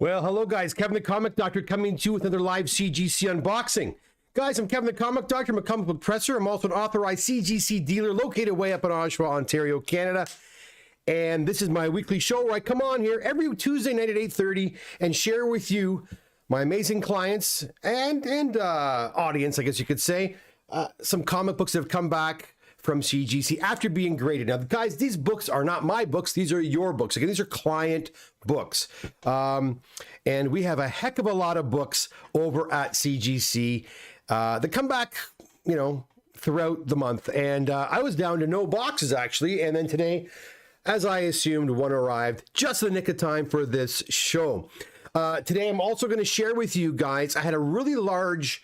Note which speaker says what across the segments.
Speaker 1: Well, hello guys, Kevin the Comic Doctor coming to you with another live CGC unboxing. Guys, I'm Kevin the Comic Doctor, I'm a comic book presser. I'm also an authorized CGC dealer located way up in Oshawa, Ontario, Canada. And this is my weekly show where I come on here every Tuesday night at 8:30 and share with you my amazing clients and audience, I guess you could say, some comic books that have come back from CGC after being graded. Now, guys, these books are not my books. These are your books. Again, these are client books. And we have a heck of a lot of books over at CGC that come back, you know, throughout the month. And I was down to no boxes, actually. And then today, as I assumed, one arrived just in the nick of time for this show. Today, I'm also going to share with you guys, I had a really large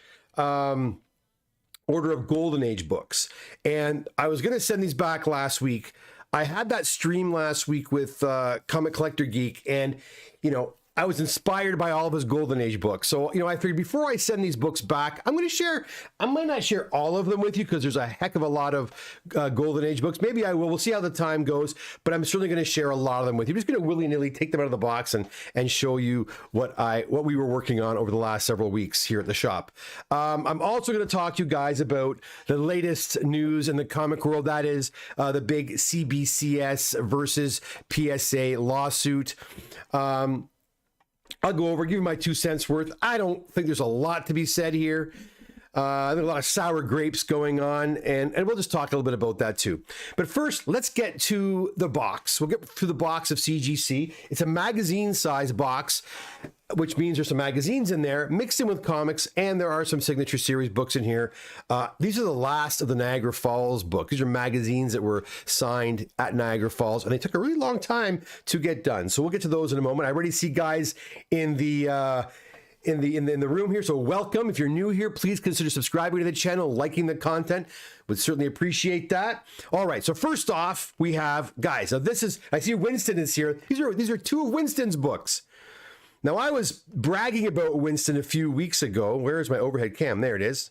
Speaker 1: order of Golden Age books, and I was going to send these back last week. I had that stream last week with Comic Collector Geek, and you know, I was inspired by all of his Golden Age books. So, you know, I figured before I send these books back, I might not share all of them with you because there's a heck of a lot of Golden Age books. Maybe I will. We'll see how the time goes, but I'm certainly going to share a lot of them with you. I'm just going to willy-nilly take them out of the box and show you what we were working on over the last several weeks here at the shop. I'm also going to talk to you guys about the latest news in the comic world. That is the big CBCS versus PSA lawsuit. I'll go over, give you my 2 cents worth. I don't think there's a lot to be said here. There's a lot of sour grapes going on, and we'll just talk a little bit about that too. But first, let's get to the box. We'll get to the box of CGC. It's a magazine-sized box, which means there's some magazines in there mixed in with comics, and there are some signature series books in here. These are the last of the Niagara Falls book. These are magazines that were signed at Niagara Falls, and they took a really long time to get done. So we'll get to those in a moment. I already see guys in the room here, so welcome. If you're new here, please consider subscribing to the channel, liking the content. Would certainly appreciate that. All right, so first off, we have guys. Now I see Winston is here. These are two of Winston's books. Now, I was bragging about Winston a few weeks ago. Where is my overhead cam? There it is.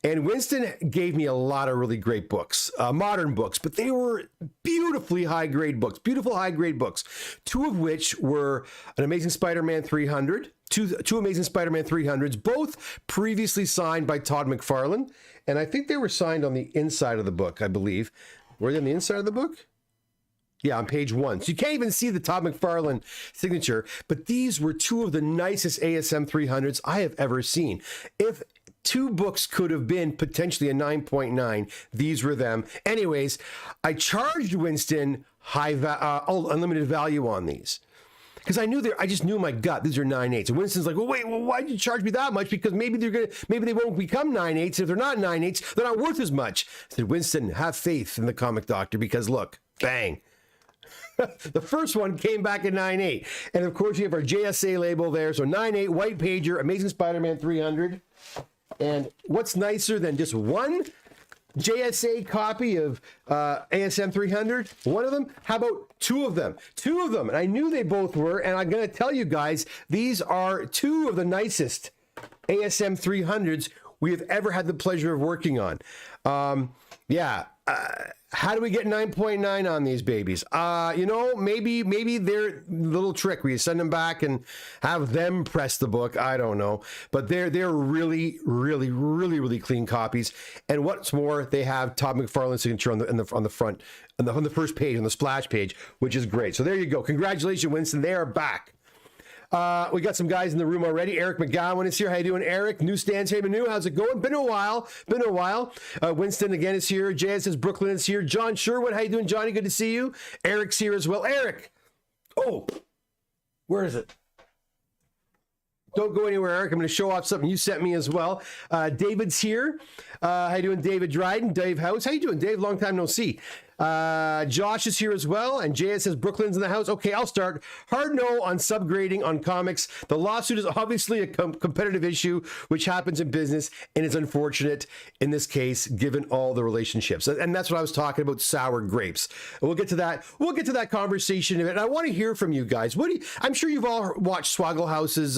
Speaker 1: And Winston gave me a lot of really great books, modern books, but they were beautifully high-grade books, beautiful high-grade books, two of which were an Amazing Spider-Man 300, two Amazing Spider-Man 300s, both previously signed by Todd McFarlane. And I think they were signed on the inside of the book, I believe. Were they on the inside of the book? Yeah, on page 1. So you can't even see the Todd McFarlane signature, but these were two of the nicest ASM 300s I have ever seen. If two books could have been potentially a 9.9, these were them. Anyways, I charged Winston unlimited value on these. Because I just knew in my gut these are 9.8s. And Winston's like, well, wait, why did you charge me that much? Because maybe they won't become 9.8s. If they're not 9.8s, they're not worth as much. I said, Winston, have faith in the Comic Doctor, because look, bang. The first one came back at 9.8. And of course, you have our JSA label there. So 9.8, white pager, Amazing Spider-Man 300. And what's nicer than just one JSA copy of ASM 300? One of them? How about two of them? Two of them. And I knew they both were. And I'm going to tell you guys, these are two of the nicest ASM 300s we have ever had the pleasure of working on. How do we get 9.9 on these babies? You know, maybe they're a little trick where you send them back and have them press the book. I don't know, but they're really, really, really, really clean copies. And what's more, they have Todd McFarlane's signature on the front, on the first page, on the splash page, which is great. So there you go. Congratulations, Winston. They are back. We got some guys in the room already. Eric McGowan is here. How you doing, Eric? Newsstands, hey, Manu, how's it going? Been a while. Winston again is here. JS says Brooklyn is here. John Sherwood, how you doing, Johnny? Good to see you. Eric's here as well. Eric! Oh, where is it? Don't go anywhere, Eric. I'm going to show off something you sent me as well. David's here. How you doing, David Dryden? Dave House. How you doing, Dave? Long time no see. Josh is here as well, and JS says Brooklyn's in the house. Okay, I'll start. Hard no on subgrading on comics. The lawsuit is obviously a competitive issue, which happens in business, and it's unfortunate in this case, given all the relationships. And that's what I was talking about, sour grapes. We'll get to that. We'll get to that conversation in a bit. And I want to hear from you guys. I'm sure you've all watched Swagglehouse's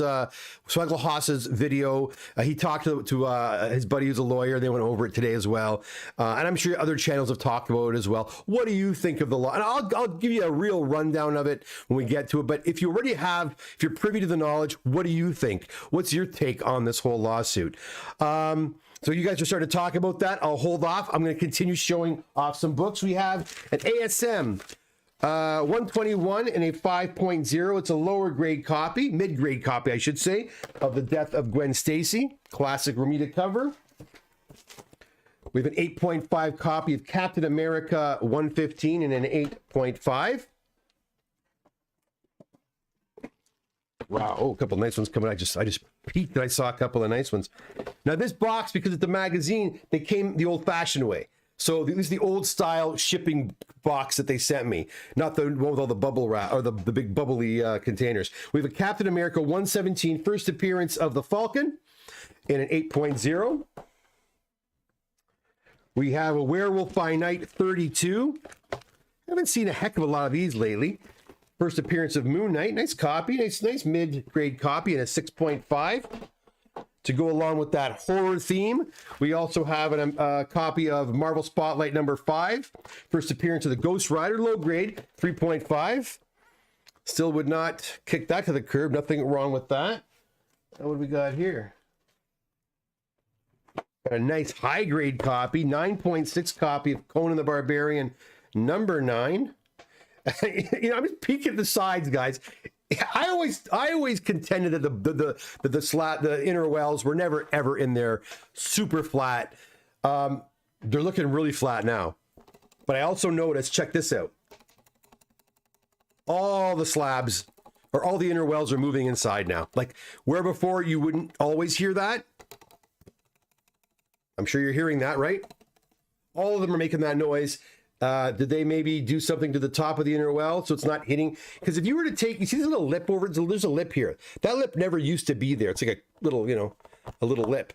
Speaker 1: video. He talked to his buddy who's a lawyer. They went over it today as well. And I'm sure other channels have talked about it as well. well. What do you think of the law? And I'll give you a real rundown of it when we get to it. But if you're privy to the knowledge, what do you think? What's your take on this whole lawsuit? So you guys are starting to talk about that. I'll hold off. I'm going to continue showing off some books. We have an ASM 121 and a 5.0. It's a lower grade copy, mid-grade copy, I should say, of The Death of Gwen Stacy. Classic Romita cover. We have an 8.5 copy of Captain America 115 and an 8.5. Wow, oh, a couple of nice ones coming. I just peeked and I saw a couple of nice ones. Now this box, because it's a magazine, they came the old-fashioned way. So this is the old style shipping box that they sent me, not the one with all the bubble wrap or the big bubbly containers. We have a Captain America 117, first appearance of the Falcon in an 8.0. We have a Werewolf by Night 32. I haven't seen a heck of a lot of these lately. First appearance of Moon Knight, nice copy, nice mid-grade copy in a 6.5. To go along with that horror theme, we also have a copy of Marvel Spotlight number 5. First appearance of the Ghost Rider, low grade, 3.5. Still would not kick that to the curb. Nothing wrong with that. What do we got here? Got a nice high grade copy, 9.6 copy of Conan the Barbarian number 9. You know, I'm just peeking at the sides, guys. I always contended that the inner wells were never ever in there super flat. They're looking really flat now. But I also noticed, check this out. All the slabs or all the inner wells are moving inside now. Like where before you wouldn't always hear that. I'm sure you're hearing that, right? All of them are making that noise. Did they maybe do something to the top of the inner well so it's not hitting? Because if you were to take, you see this little lip over, there's a lip here. That lip never used to be there. It's like a little, you know, a little lip.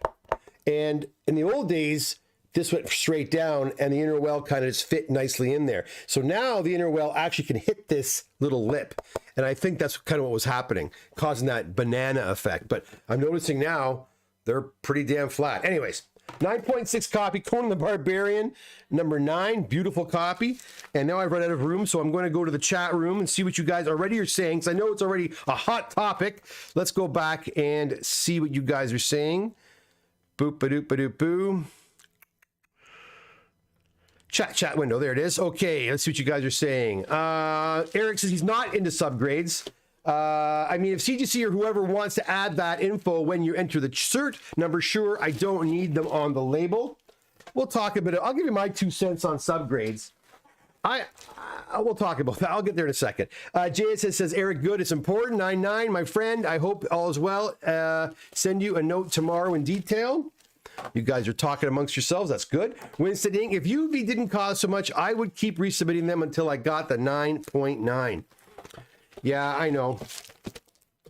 Speaker 1: And in the old days, this went straight down and the inner well kind of just fit nicely in there. So now the inner well actually can hit this little lip. And I think that's kind of what was happening, causing that banana effect. But I'm noticing now they're pretty damn flat. Anyways. 9.6 copy, Conan the Barbarian, number 9, beautiful copy. And now I've run out of room, so I'm going to go to the chat room and see what you guys already are saying, because I know it's already a hot topic. Let's go back and see what you guys are saying. Boop-a-doop-a-doop-boo. Chat window, there it is. Okay, let's see what you guys are saying. Eric says he's not into subgrades. I mean, if CGC or whoever wants to add that info when you enter the cert number, sure, I don't need them on the label. We'll talk a bit. I'll give you my 2 cents on subgrades. We'll talk about that. I'll get there in a second. JSS says, Eric, good. It's important. 99, my friend. I hope all is well. Send you a note tomorrow in detail. You guys are talking amongst yourselves. That's good. Winston Inc., if UV didn't cost so much, I would keep resubmitting them until I got the 9.9. Yeah, I know.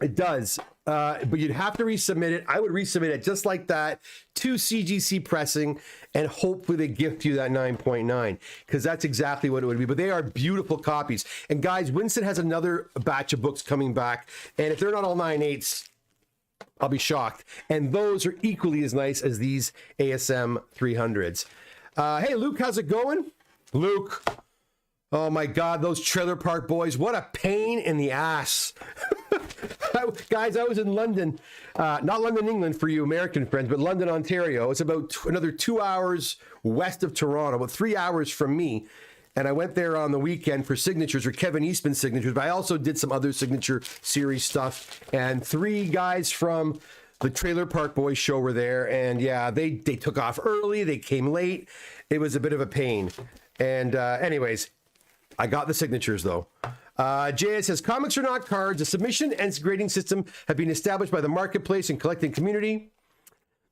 Speaker 1: It does. But you'd have to resubmit it. I would resubmit it just like that to CGC Pressing, and hopefully they gift you that 9.9, because that's exactly what it would be. But they are beautiful copies. And guys, Winston has another batch of books coming back. And if they're not all 9/8, I'll be shocked. And those are equally as nice as these ASM 300s. Hey, Luke, how's it going? Luke. Oh my God, those Trailer Park Boys, what a pain in the ass. Guys, I was in London, not London, England for you American friends, but London, Ontario. It's about another 2 hours west of Toronto, about 3 hours from me. And I went there on the weekend for signatures, or Kevin Eastman signatures, but I also did some other signature series stuff. And 3 guys from the Trailer Park Boys show were there. And yeah, they took off early, they came late. It was a bit of a pain. And anyways, I got the signatures though. JS says, comics are not cards. A submission and grading system have been established by the marketplace and collecting community.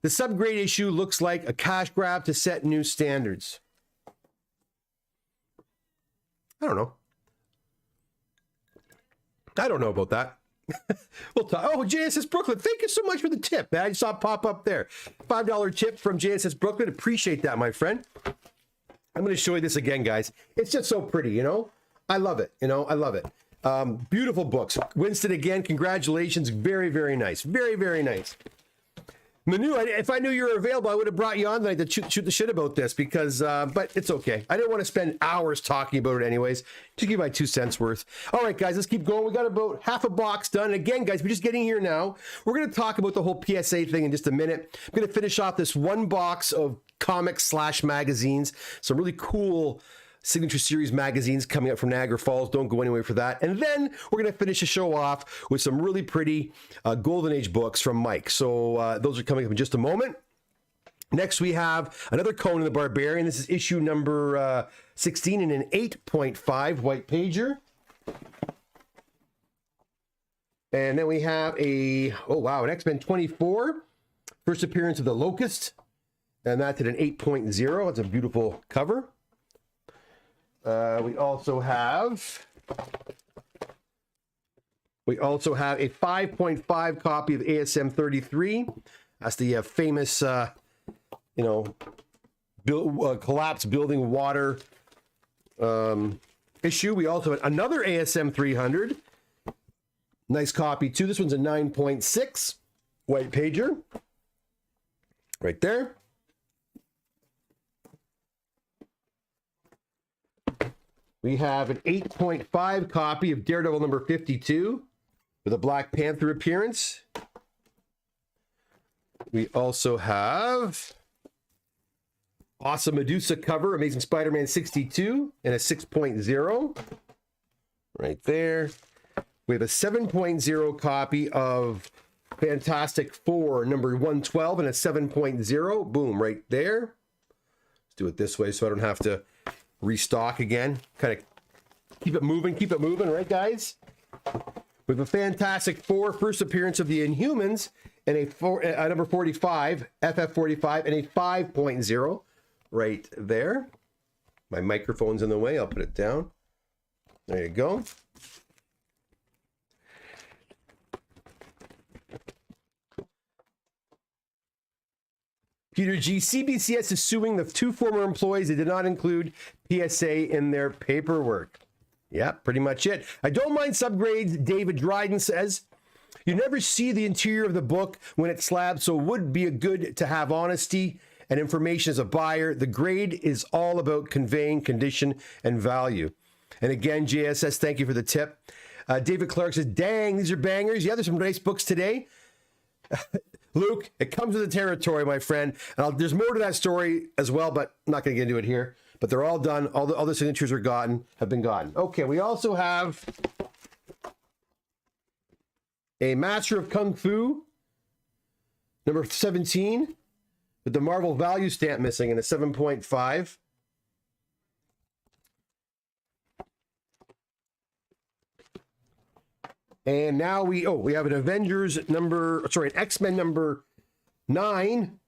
Speaker 1: The subgrade issue looks like a cash grab to set new standards. I don't know. I don't know about that. We'll talk. Oh, JSS Brooklyn, thank you so much for the tip. I saw it pop up there. $5 tip from JSS Brooklyn. Appreciate that, my friend. I'm going to show you this again, guys. It's just so pretty, you know? I love it, you know? I love it. Beautiful books. Winston, again, congratulations. Very, very nice. Very, very nice. Manu, if I knew you were available, I would have brought you on tonight to shoot the shit about this because, but it's okay. I didn't want to spend hours talking about it anyways. Just give my 2 cents worth. All right, guys, let's keep going. We got about half a box done. And again, guys, we're just getting here now. We're going to talk about the whole PSA thing in just a minute. I'm going to finish off this one box of comics / magazines. Some really cool Signature Series magazines coming up from Niagara Falls. Don't go anywhere for that. And then we're going to finish the show off with some really pretty Golden Age books from Mike. So those are coming up in just a moment. Next, we have another Conan the Barbarian. This is issue number 16 in an 8.5 white pager. And then we have an X-Men 24, first appearance of the Locust. And that's at an 8.0. It's a beautiful cover. We also have a 5.5 copy of ASM 33. That's the famous, collapsed building water issue. We also have another ASM 300. Nice copy too. This one's a 9.6 white pager. Right there. We have an 8.5 copy of Daredevil number 52 with a Black Panther appearance. We also have awesome Medusa cover, Amazing Spider-Man 62 and a 6.0 right there. We have a 7.0 copy of Fantastic Four number 112 and a 7.0. Boom, right there. Let's do it this way so I don't have to restock again. Kind of keep it moving, right, guys? With a Fantastic Four, first appearance of the Inhumans, and a number 45, FF45, and a 5.0 right there. My microphone's in the way. I'll put it down. There you go. Peter G. CBCS is suing the 2 former employees that did not include PSA in their paperwork. Yeah, pretty much it. I don't mind subgrades, David Dryden says. You never see the interior of the book when it's slabbed, so it would be good to have honesty and information as a buyer. The grade is all about conveying condition and value. And again, JSS, thank you for the tip. David Clark says, dang, these are bangers. Yeah, there's some nice books today. Luke, it comes with the territory, my friend. And there's more to that story as well, but I'm not going to get into it here. But they're all done. All the signatures have been gotten. Okay, we also have a Master of Kung Fu, number 17, with the Marvel value stamp missing, and a 7.5. And now we have an an X-Men number 9.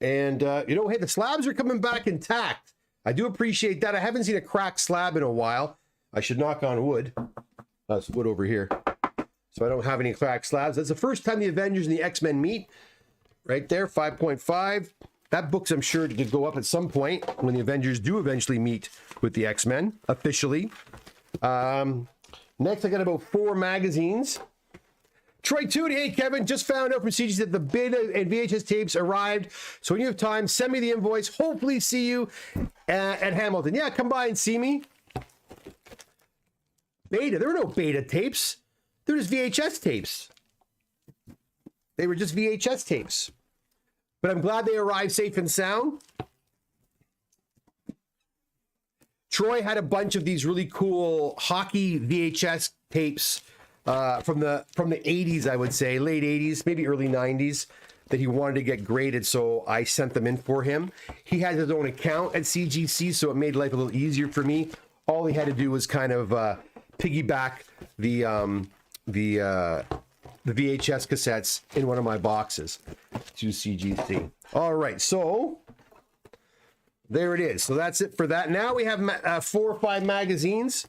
Speaker 1: And, hey, the slabs are coming back intact. I do appreciate that. I haven't seen a cracked slab in a while. I should knock on wood. That's wood over here. So I don't have any cracked slabs. That's the first time the Avengers and the X-Men meet. Right there, 5.5. That book's, I'm sure, to go up at some point when the Avengers do eventually meet with the X-Men officially. Next, I got about 4 magazines. Troy Tootie, hey Kevin, just found out from CGC that the beta and VHS tapes arrived. So when you have time, send me the invoice. Hopefully see you at Hamilton. Yeah, come by and see me. Beta, there were no beta tapes. They were just VHS tapes. They were just VHS tapes. But I'm glad they arrived safe and sound. Troy had a bunch of these really cool hockey VHS tapes from the 80s, I would say, late 80s, maybe early 90s, that he wanted to get graded, so I sent them in for him. He has his own account at CGC, so it made life a little easier for me. All he had to do was kind of piggyback the VHS cassettes in one of my boxes to CGC. All right, so there it is. So that's it for that. Now we have 4 or 5 magazines.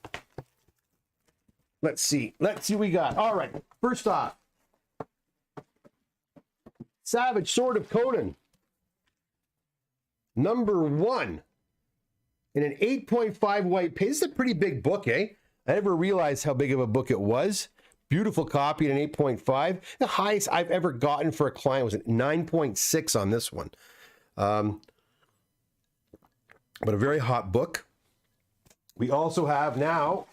Speaker 1: Let's see what we got. All right, first off, Savage Sword of Conan, number 1, in an 8.5 white page. This is a pretty big book, eh? I never realized how big of a book it was, Beautiful copy at an 8.5. The highest I've ever gotten for a client was at 9.6 on this one. But a very hot book. We also have now,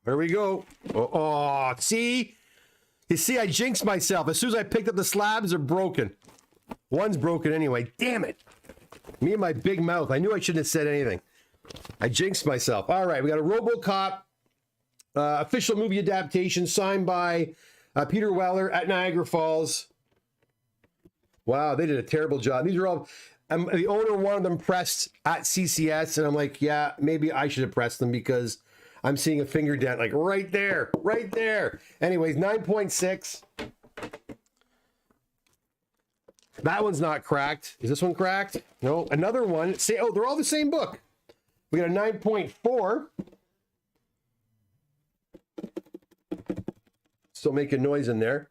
Speaker 1: there we go. Oh, see? You see, I jinxed myself. As soon as I picked up the slabs, they're broken. One's broken anyway. Damn it. Me and my big mouth. I knew I shouldn't have said anything. I jinxed myself. All right, we got a RoboCop official movie adaptation signed by Peter Weller at Niagara Falls. Wow, they did a terrible job. These are all, the owner wanted them pressed at CCS, and I'm like, yeah, maybe I should have pressed them because I'm seeing a finger dent like right there, right there. Anyways, 9.6. That one's not cracked. Is this one cracked? No. Another one. Say, oh, they're all the same book. We got a 9.4. Still making noise in there.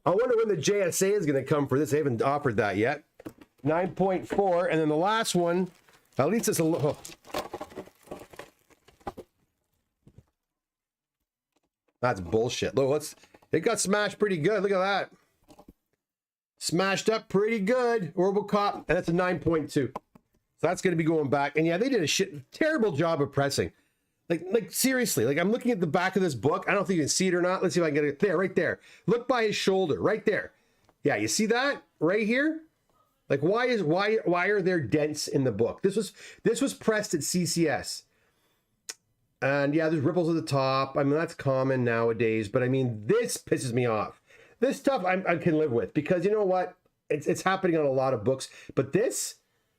Speaker 1: I wonder when the JSA is going to come for this. They haven't offered that yet. 9.4. And then the last one, at least it's a little... That's bullshit. Look, it got smashed pretty good. Look at that. Smashed up pretty good. RoboCop, and that's a 9.2. So that's going to be going back. And yeah, they did a terrible job of pressing. Like seriously, like I'm looking at the back of this book. I don't know if you can see it or not. Let's see if I can get it there, right there. Look by his shoulder, right there. Yeah, you see that right here? Like why are there dents in the book? This was pressed at CCS. And yeah, there's ripples at the top. I mean, that's common nowadays, but I mean, this pisses me off. This stuff I can live with because you know what? It's happening on a lot of books, but this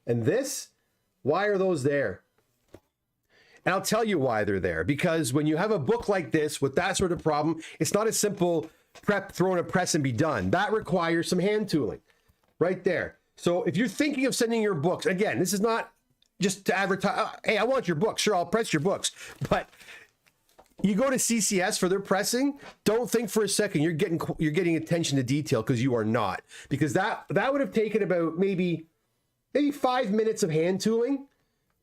Speaker 1: and this, why are those there? And I'll tell you why they're there. Because when you have a book like this with that sort of problem, it's not a simple prep, throw in a press and be done. That requires some hand tooling right there. So if you're thinking of sending your books, again, this is not just to advertise, hey, I want your book. Sure, I'll press your books. But you go to CCS for their pressing, don't think for a second you're getting attention to detail because you are not. Because that would have taken about maybe 5 minutes of hand tooling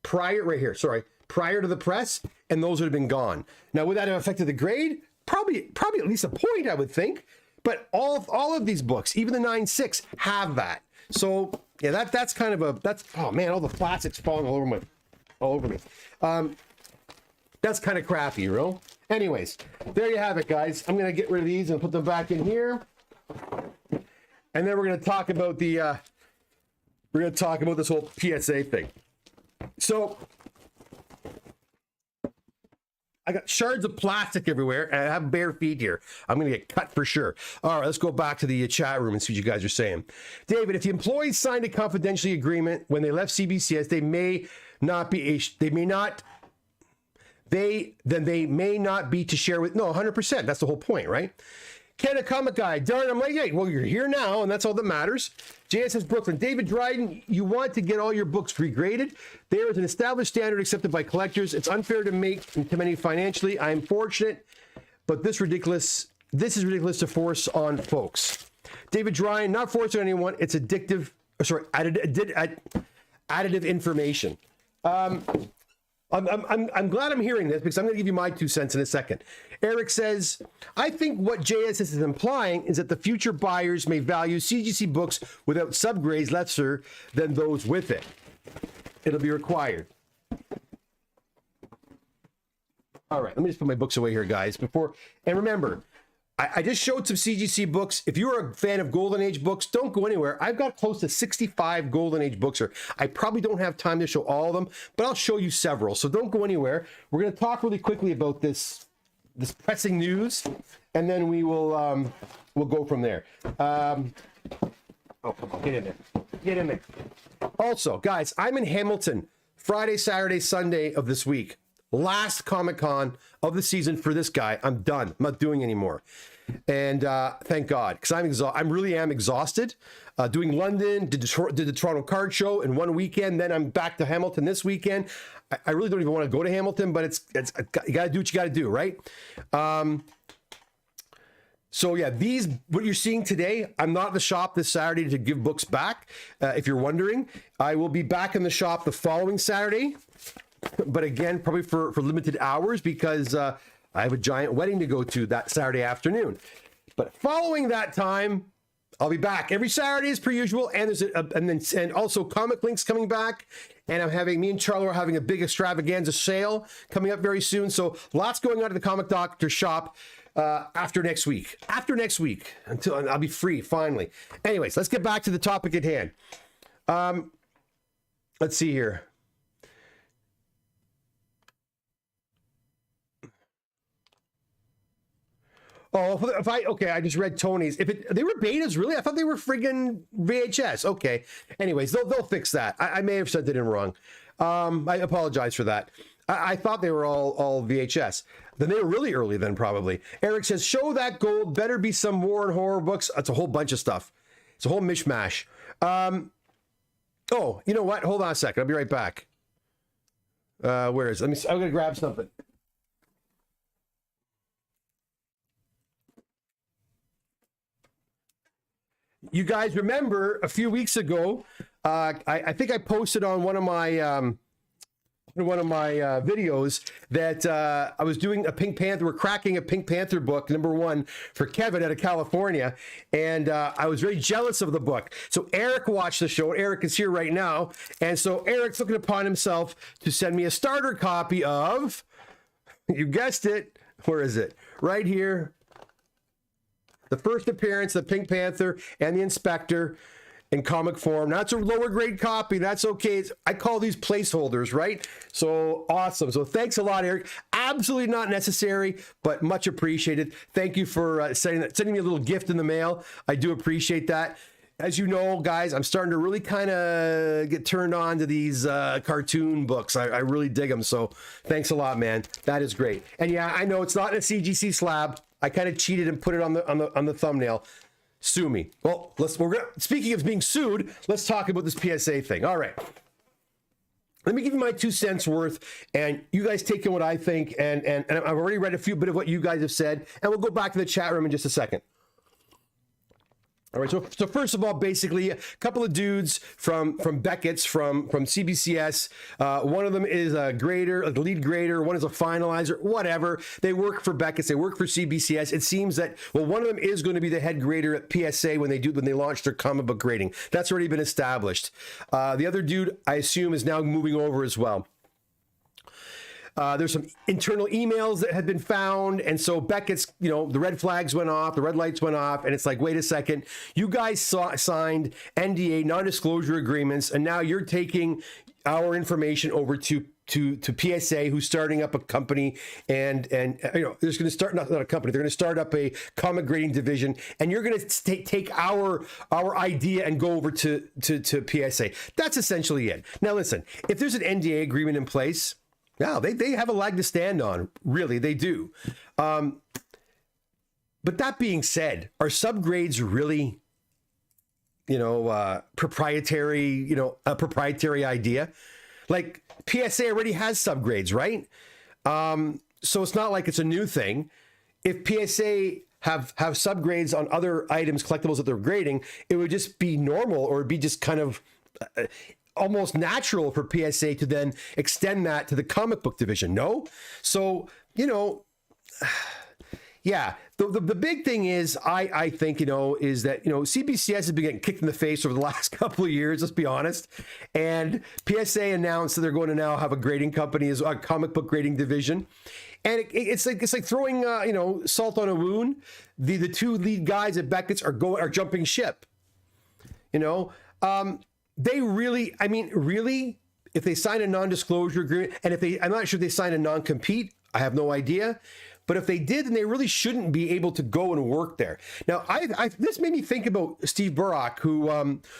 Speaker 1: prior to the press, and those would have been gone. Now, would that have affected the grade? Probably at least a point, I would think. But all of these books, even the 9.6, have that. So yeah, that's kind of oh man, all the plastic's falling all over me. That's kind of crappy, you know? Anyways, there you have it, guys. I'm gonna get rid of these and put them back in here. And then we're gonna talk about this whole PSA thing. So I got shards of plastic everywhere, and I have bare feet here. I'm going to get cut for sure. All right, let's go back to the chat room and see what you guys are saying. David, if the employees signed a confidentiality agreement when they left CBCS, they may not be to share with. No, 100%. That's the whole point, right? Ken, a comic guy. Darn, I'm like, hey, well, you're here now, and that's all that matters. JSS Brooklyn. David Dryden, you want to get all your books regraded. There is an established standard accepted by collectors. It's unfair to make too many financially. I am fortunate, but this is ridiculous to force on folks. David Dryden, not forcing on anyone. It's addictive. Sorry, additive information. I'm glad I'm hearing this because I'm going to give you my 2 cents in a second. Eric says, I think what JSS is implying is that the future buyers may value CGC books without subgrades lesser than those with it. It'll be required. All right, let me just put my books away here, guys. And remember, I just showed some CGC books. If you're a fan of Golden Age books, don't go anywhere. I've got close to 65 Golden Age books here. I probably don't have time to show all of them, but I'll show you several. So don't go anywhere. We're going to talk really quickly about this pressing news, and then we'll go from there. Oh, come on, get in there. Get in there. Also, guys, I'm in Hamilton Friday, Saturday, Sunday of this week. Last Comic-Con of the season for this guy. I'm done. I'm not doing anymore. And thank God, because I really am exhausted. Doing London, did the Toronto Card Show in one weekend. Then I'm back to Hamilton this weekend. I really don't even want to go to Hamilton, but you got to do what you got to do, right? So yeah, what you're seeing today, I'm not at the shop this Saturday to give books back. If you're wondering, I will be back in the shop the following Saturday. But again, probably for limited hours because I have a giant wedding to go to that Saturday afternoon. But following that time, I'll be back every Saturday as per usual, and there's and also Comic Link's coming back, and me and Charlo are having a big extravaganza sale coming up very soon. So lots going on at the Comic Doctor shop after next week. Until I'll be free finally. Anyways, let's get back to the topic at hand. Let's see here. Oh, I just read Tony's. They were betas, really? I thought they were friggin' VHS. Okay. Anyways, they'll fix that. I may have said that in wrong. I apologize for that. I thought they were all VHS. Then they were really early then, probably. Eric says, show that gold. Better be some war and horror books. It's a whole bunch of stuff. It's a whole mishmash. Oh, you know what? Hold on a second. I'll be right back. Where is it? I'm going to grab something. You guys remember a few weeks ago, I think I posted on one of my videos that I was doing a Pink Panther. We're cracking a Pink Panther book, #1 for Kevin out of California, and I was very jealous of the book. So Eric watched the show. Eric is here right now, and so Eric's looking upon himself to send me a starter copy of, you guessed it, where is it? Right here. The first appearance of Pink Panther and the Inspector in comic form. Now, it's a lower grade copy. That's okay. I call these placeholders, right? So awesome. So thanks a lot, Eric. Absolutely not necessary, but much appreciated. Thank you for sending me a little gift in the mail. I do appreciate that. As you know, guys, I'm starting to really kind of get turned on to these cartoon books. I really dig them. So thanks a lot, man. That is great. And yeah, I know it's not in a CGC slab. I kind of cheated and put it on the thumbnail. Sue me. Well, speaking of being sued, let's talk about this PSA thing. All right. Let me give you my 2 cents worth, and you guys take in what I think. And I've already read a few bit of what you guys have said, and we'll go back to the chat room in just a second. All right, so first of all, basically, a couple of dudes from Beckett's, from CBCS. One of them is a grader, the lead grader. One is a finalizer, whatever. They work for Beckett's. They work for CBCS. It seems that, well, one of them is going to be the head grader at PSA when they launch their comic book grading. That's already been established. The other dude, I assume, is now moving over as well. There's some internal emails that had been found, and so Beckett's, the red flags went off, the red lights went off, and it's like, wait a second, you guys signed NDA, non-disclosure agreements, and now you're taking our information over to PSA, who's starting up a company, and there's going to start not a company, they're going to start up a comic grading division, and you're going to take our idea and go over to PSA. That's essentially it. Now listen, if there's an NDA agreement in place, yeah, they have a leg to stand on. Really, they do. But that being said, are subgrades really, proprietary, a proprietary idea? Like PSA already has subgrades, right? So it's not like it's a new thing. If PSA have subgrades on other items, collectibles that they're grading, it would just be normal, or it'd be just kind of almost natural for PSA to then extend that to the comic book division. No? So, yeah, the big thing is, I think, is that, CBCS has been getting kicked in the face over the last couple of years, let's be honest. And PSA announced that they're going to now have a grading company, as a comic book grading division. And it's like throwing, salt on a wound. The two lead guys at Beckett's are jumping ship, They really, if they sign a non-disclosure agreement, and I'm not sure if they sign a non-compete, I have no idea. But if they did, then they really shouldn't be able to go and work there. Now, this made me think about Steve Burrock, who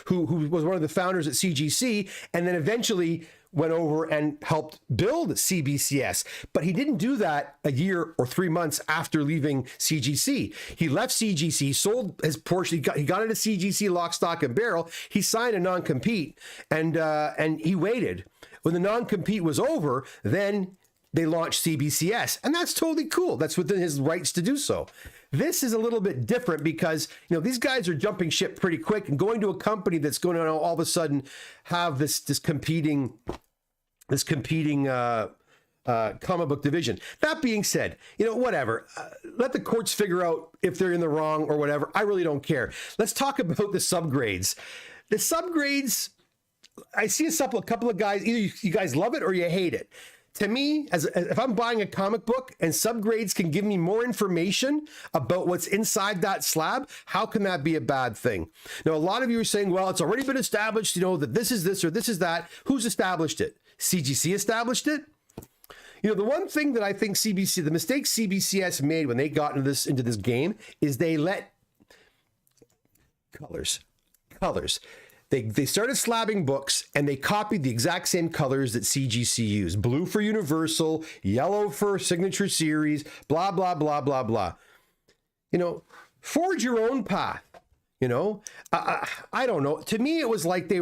Speaker 1: was one of the founders at CGC, and then eventually went over and helped build CBCS. But he didn't do that a year or 3 months after leaving CGC. He left CGC, sold his portion. He got into CGC lock, stock, and barrel. He signed a non-compete, and he waited. When the non-compete was over, then they launched CBCS, and that's totally cool. That's within his rights to do so. This is a little bit different because, these guys are jumping ship pretty quick and going to a company that's going to all of a sudden have this competing comic book division. That being said, whatever. Let the courts figure out if they're in the wrong or whatever. I really don't care. Let's talk about the subgrades. The subgrades, I see a couple of guys, either you guys love it or you hate it. To me, if I'm buying a comic book and subgrades can give me more information about what's inside that slab, how can that be a bad thing? Now, a lot of you are saying, well, it's already been established, that this is this or this is that. Who's established it? CGC established it? The one thing that I think the mistake CBCS made when they got into this game is they let colors. They started slabbing books and they copied the exact same colors that CGC used. Blue for Universal, yellow for Signature Series, blah, blah, blah, blah, blah. Forge your own path. I don't know. To me, it was like they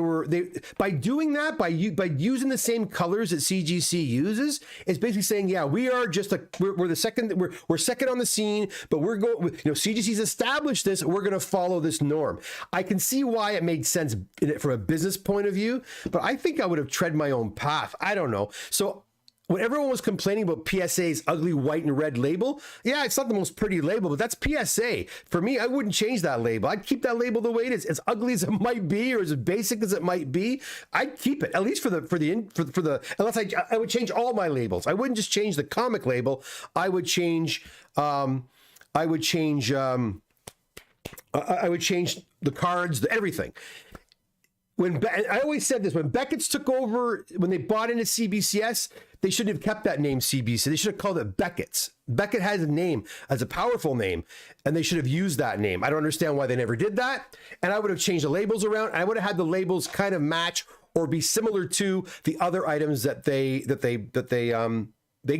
Speaker 1: by doing that, by using the same colors that CGC uses, it's basically saying, yeah, we are just we're the second, we're second on the scene, but we're going, CGC's established this, we're going to follow this norm. I can see why it made sense from a business point of view, but I think I would have tread my own path. I don't know. So when everyone was complaining about PSA's ugly white and red label, yeah, it's not the most pretty label, but that's PSA. For me, I wouldn't change that label. I'd keep that label the way it is. As ugly as it might be, or as basic as it might be, I'd keep it, at least for the unless I would change all my labels. I wouldn't just change the comic label. I would change the cards, everything. I always said this, when Beckett's took over, when they bought into CBCS, they shouldn't have kept that name CBC. They should have called it Beckett's. Beckett has a name, as a powerful name, and they should have used that name. I don't understand why they never did that. And I would have changed the labels around. I would have had the labels kind of match or be similar to the other items that they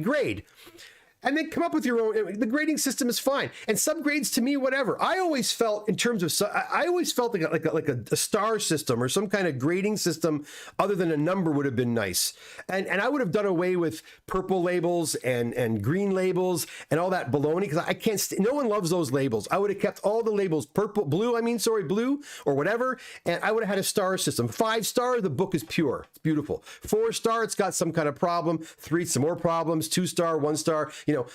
Speaker 1: grade. And then come up with your own. The grading system is fine, and subgrades to me, whatever. I always felt like a star system or some kind of grading system other than a number would have been nice. And I would have done away with purple labels and green labels and all that baloney, because I can't. No one loves those labels. I would have kept all the labels blue or whatever, and I would have had a star system. 5-star, the book is pure, it's beautiful. 4-star, it's got some kind of problem. 3, some more problems. 2-star, 1-star.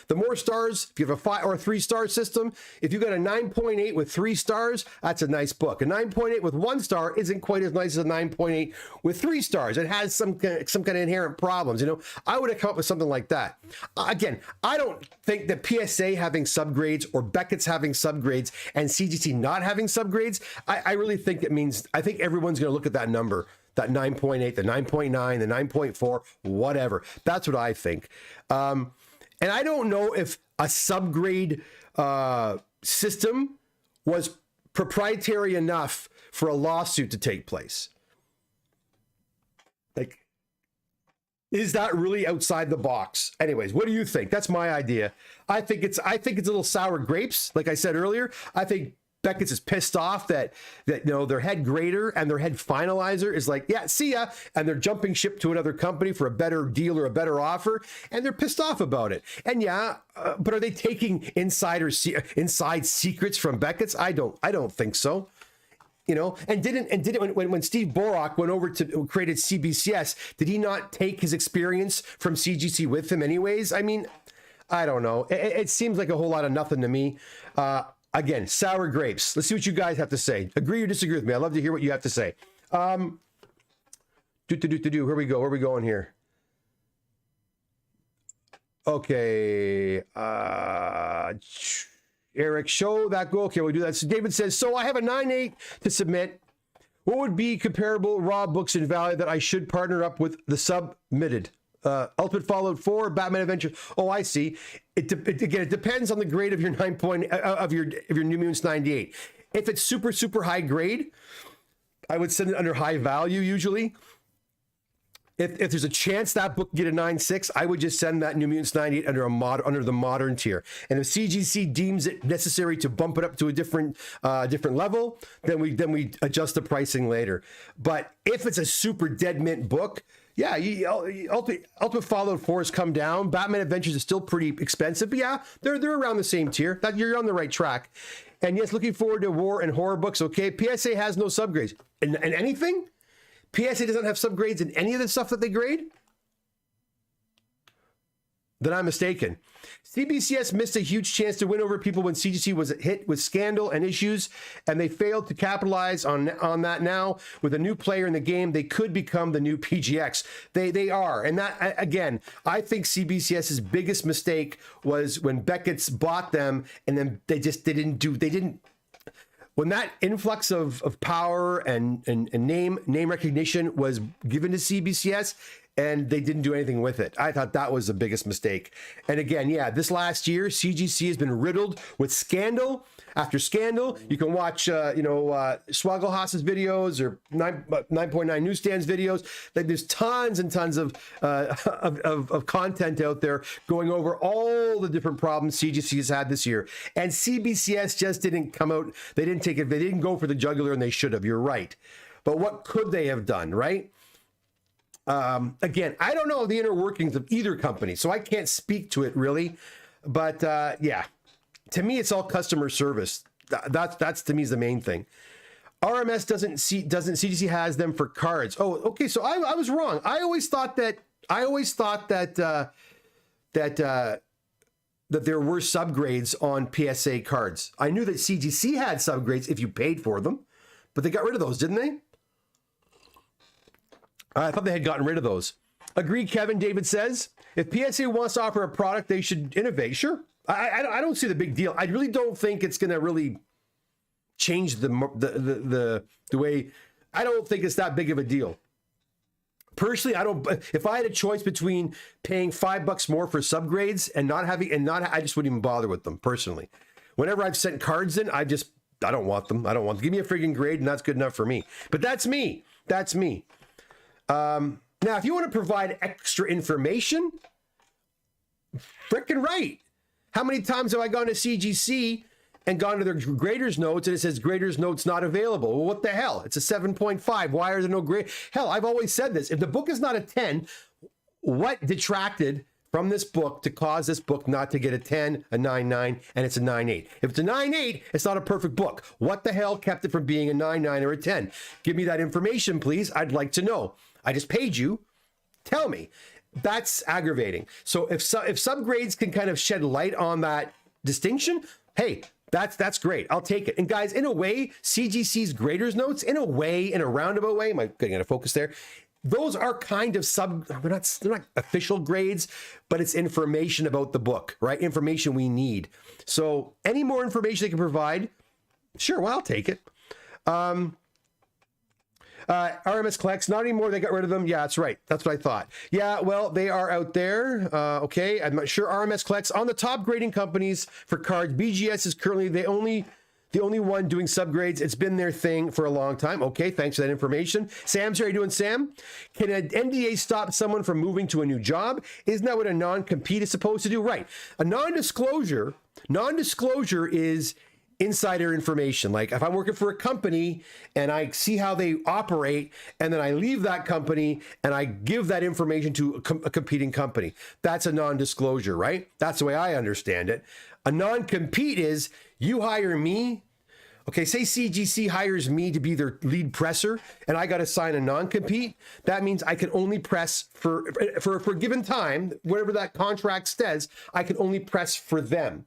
Speaker 1: The more stars, if you have a 5 or 3-star system, if you got a 9.8 with 3 stars, that's a nice book. A 9.8 with 1 star isn't quite as nice as a 9.8 with 3 stars. It has some kind of inherent problems. I would have come up with something like that. Again, I don't think that PSA having subgrades or Beckett's having subgrades and CGC not having subgrades, I really think it means, I think everyone's going to look at that number, that 9.8, the 9.9, the 9.4, whatever. That's what I think. And I don't know if a subgrade system was proprietary enough for a lawsuit to take place. Like, is that really outside the box? Anyways, what do you think? That's my idea. I think it's a little sour grapes. Like I said earlier, I think Beckett's is pissed off that their head grader and their head finalizer is like, yeah, see ya, and they're jumping ship to another company for a better deal or a better offer, and they're pissed off about it. And yeah, but are they taking inside secrets from Beckett's? I don't think so. And didn't when Steve Borak went over to created CBCS, did he not take his experience from CGC with him anyways? I mean, I don't know. It seems like a whole lot of nothing to me. Again, sour grapes. Let's see what you guys have to say. Agree or disagree with me? I'd love to hear what you have to say. Here we go. Where are we going here? Okay. Eric, show that go. Okay, we'll do that. So David says, so I have a 9.8 to submit. What would be comparable raw books in value that I should partner up with the submitted? Ultimate Fallout 4, Batman Adventure. Oh, I see. It depends on the grade of your of your New Mutants 98. If it's super high grade, I would send it under high value usually. If there's a chance that book can get a 9.6, I would just send that New Mutants 98 under the modern tier. And if CGC deems it necessary to bump it up to a different level, then we adjust the pricing later. But if it's a super dead mint book, yeah, Ultimate Fallout 4 has come down. Batman Adventures is still pretty expensive, but yeah, they're around the same tier. That you're on the right track. And yes, looking forward to war and horror books. Okay, PSA has no subgrades and anything. PSA doesn't have subgrades in any of the stuff that they grade. then I'm mistaken. CBCS missed a huge chance to win over people when CGC was hit with scandal and issues, and they failed to capitalize on that now. With a new player in the game, they could become the new PGX. They are. And that, again, I think CBCS's biggest mistake was when Beckett's bought them, and then they didn't. When that influx of power and name recognition was given to CBCS, and they didn't do anything with it. I thought that was the biggest mistake. And again, yeah, this last year, CGC has been riddled with scandal after scandal. You can watch, Swagelhaus's videos or 9.9 Newsstand's videos. Like, there's tons and tons of content out there going over all the different problems CGC has had this year. And CBCS just didn't come out. They didn't take it. They didn't go for the jugular, and they should have. You're right. But what could they have done, right? Again, I don't know the inner workings of either company, so I can't speak to it really. But yeah, to me, it's all customer service. That's to me is the main thing. RMS doesn't CGC has them for cards. Oh, okay. So I was wrong. I always thought that there were subgrades on PSA cards. I knew that CGC had subgrades if you paid for them, but they got rid of those, didn't they? I thought they had gotten rid of those. Agreed, Kevin. David says, if PSA wants to offer a product, they should innovate. Sure. I don't see the big deal. I really don't think it's going to really change the way. I don't think it's that big of a deal. Personally, if I had a choice between paying $5 more for subgrades and I just wouldn't even bother with them personally. Whenever I've sent cards in, I don't want them. Give me a friggin' grade and that's good enough for me. But that's me. Now, if you want to provide extra information, frickin' right. How many times have I gone to CGC and gone to their grader's notes and it says grader's notes not available? Well, what the hell? It's a 7.5. Why are there no grade? Hell, I've always said this. If the book is not a 10, what detracted from this book to cause this book not to get a 10, a 9.9, and it's a 9.8? If it's a 9.8, it's not a perfect book. What the hell kept it from being a 9.9 or a 10? Give me that information, please. I'd like to know. I just paid you. Tell me. That's aggravating. So if subgrades can kind of shed light on that distinction, hey, that's great. I'll take it. And guys, in a way, CGC's graders notes, in a roundabout way, am I getting out of focus there? Those are kind of they're not official grades, but it's information about the book, right? Information we need. So any more information they can provide, sure, well, I'll take it. RMS collects, not anymore. They got rid of them. Yeah, that's right. That's what I thought. Yeah, well, they are out there. Okay, I'm not sure. RMS collects on the top grading companies for cards. BGS is currently the only one doing subgrades. It's been their thing for a long time. Okay, thanks for that information. Sam's here. How you doing, Sam? Can an NDA stop someone from moving to a new job? Isn't that what a non-compete is supposed to do? Right. A non-disclosure is insider information. Like if I'm working for a company and I see how they operate and then I leave that company and I give that information to a competing company, that's a non-disclosure, right? That's the way I understand it. A non-compete is you hire me. Okay, say CGC hires me to be their lead presser and I got to sign a non-compete. That means I can only press for a given time, whatever that contract says, I can only press for them.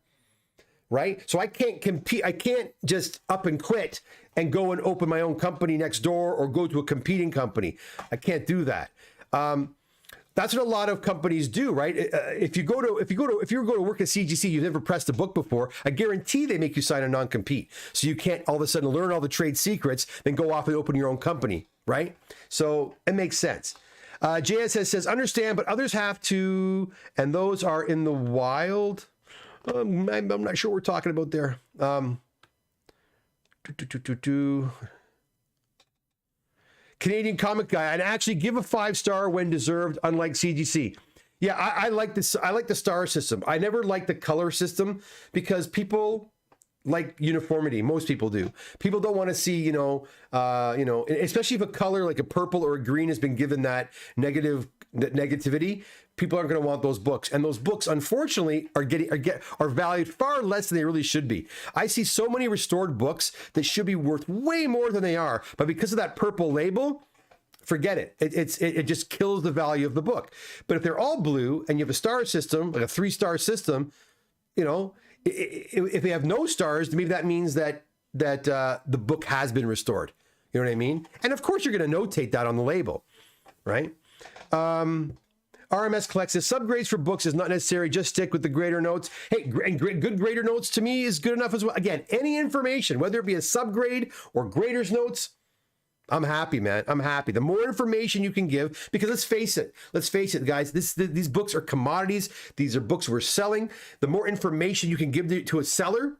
Speaker 1: Right? So I can't compete. I can't just up and quit and go and open my own company next door or go to a competing company. I can't do that. That's what a lot of companies do, right? If you go to work at CGC, you've never pressed a book before, I guarantee they make you sign a non-compete. So you can't all of a sudden learn all the trade secrets, then go off and open your own company, right? So it makes sense. JSS says, understand, but others have to, and those are in the wild. I'm not sure what we're talking about there. Canadian comic guy, and actually give a 5-star when deserved, unlike CGC. Yeah, I like this. I like the star system. I never liked the color system because people like uniformity. Most people do. People don't want to see, especially if a color like a purple or a green has been given that negativity. People aren't going to want those books, and those books, unfortunately, are valued far less than they really should be. I see so many restored books that should be worth way more than they are, but because of that purple label, forget it. It just kills the value of the book. But if they're all blue and you have a star system, like a 3-star system, you know, if they have no stars, maybe that means that the book has been restored. You know what I mean? And of course, you're going to notate that on the label, right? RMS Collects says subgrades for books is not necessary. Just stick with the grader notes. Hey, good grader notes to me is good enough as well. Again, any information, whether it be a subgrade or grader's notes, I'm happy, man. I'm happy. The more information you can give, because let's face it, guys, these books are commodities. These are books we're selling. The more information you can give to a seller,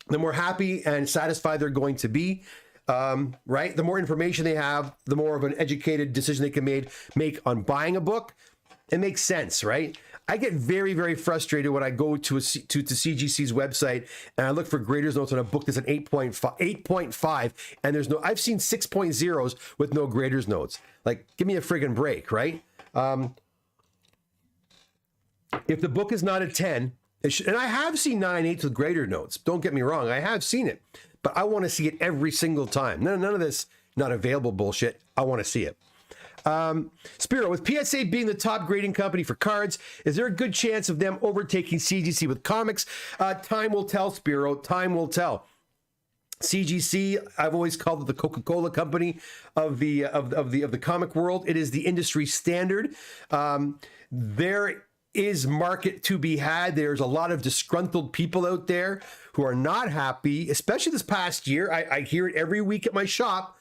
Speaker 1: the more happy and satisfied they're going to be. Right? The more information they have, the more of an educated decision they can make on buying a book. It makes sense, right? I get very, very frustrated when I go to CGC's website and I look for grader's notes on a book that's an 8.5, and I've seen 6.0s with no grader's notes. Like, give me a friggin' break, right? If the book is not a 10, and I have seen 9.8s with grader notes. Don't get me wrong, I have seen it, but I want to see it every single time. None of this not available bullshit. I want to see it. Spiro, with PSA being the top grading company for cards, is there a good chance of them overtaking CGC with comics? Time will tell, Spiro. Time will tell. CGC, I've always called it the Coca-Cola company of the comic world. It is the industry standard. There is market to be had. There's a lot of disgruntled people out there who are not happy, especially this past year. I hear it every week at my shop.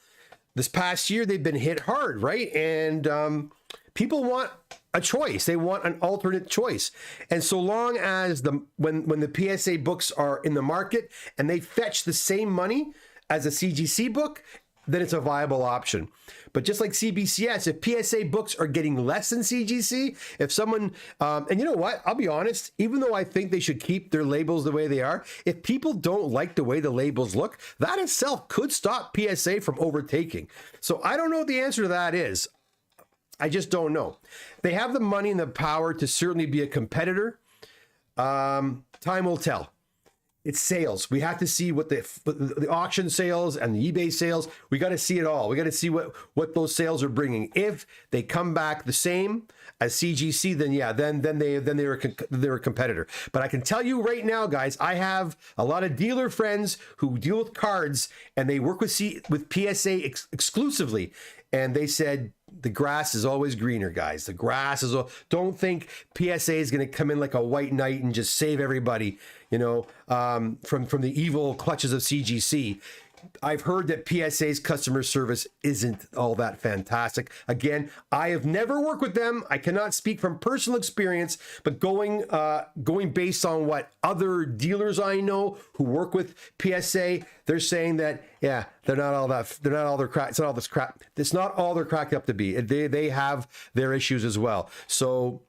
Speaker 1: This past year, they've been hit hard, right? And people want a choice. They want an alternate choice. And so long as when the PSA books are in the market and they fetch the same money as a CGC book, then it's a viable option. But just like CBCS, if PSA books are getting less than CGC, if someone, and you know what, I'll be honest, even though I think they should keep their labels the way they are, if people don't like the way the labels look, that itself could stop PSA from overtaking. So I don't know what the answer to that is. I just don't know. They have the money and the power to certainly be a competitor. Time will tell. It's sales. We have to see what the auction sales and the eBay sales. We got to see it all. We got to see what those sales are bringing. If they come back the same as CGC, then yeah, then they're a competitor. But I can tell you right now, guys, I have a lot of dealer friends who deal with cards and they work with PSA exclusively, and they said the grass is always greener, guys. The grass is. Don't think PSA is going to come in like a white knight and just save everybody, you know, from the evil clutches of CGC. I've heard that PSA's customer service isn't all that fantastic. Again, I have never worked with them. I cannot speak from personal experience, but going based on what other dealers I know who work with PSA, they're saying that, yeah, they're not all their crap. It's not all this crap. It's not all they're cracked up to be. They have their issues as well. So,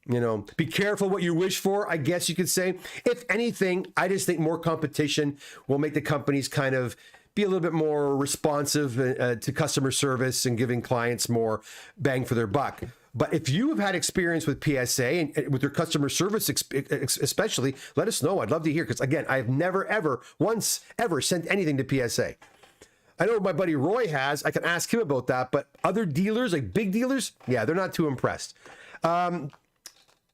Speaker 1: you know, be careful what you wish for, I guess you could say. If anything, I just think more competition will make the companies kind of be a little bit more responsive to customer service and giving clients more bang for their buck. But if you have had experience with PSA and with your customer service, especially, let us know. I'd love to hear, because again, I've never, once ever sent anything to PSA. I know my buddy Roy has. I can ask him about that. But other dealers, like big dealers, yeah, they're not too impressed.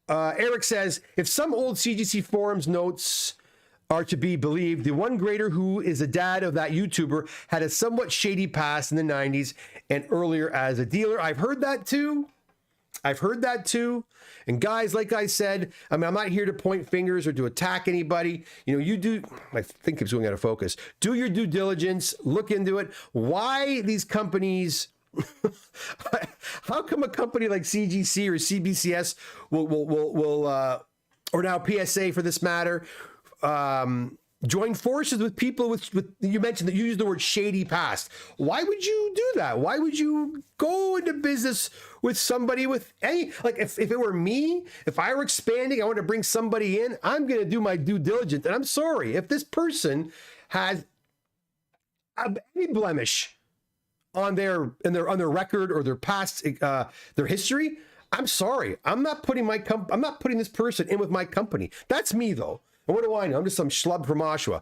Speaker 1: Eric says, if some old CGC forums notes are to be believed, the one grader who is a dad of that YouTuber had a somewhat shady past in the 90s and earlier as a dealer. I've heard that too. And guys, like I said, I mean, I'm not here to point fingers or to attack anybody. You know, you do, I think it's going out of focus. Do your due diligence, look into it. Why these companies... How come a company like CGC or CBCS will or now PSA for this matter, join forces with people with you mentioned that you used the word shady past? Why would you do that? Why would you go into business with somebody with any, like if it were me, if I were expanding, I want to bring somebody in, I'm going to do my due diligence. And I'm sorry, if this person has any blemish on their record or their past, their history, I'm sorry. I'm not putting this person in with my company. That's me though. And what do I know? I'm just some schlub from Oshawa.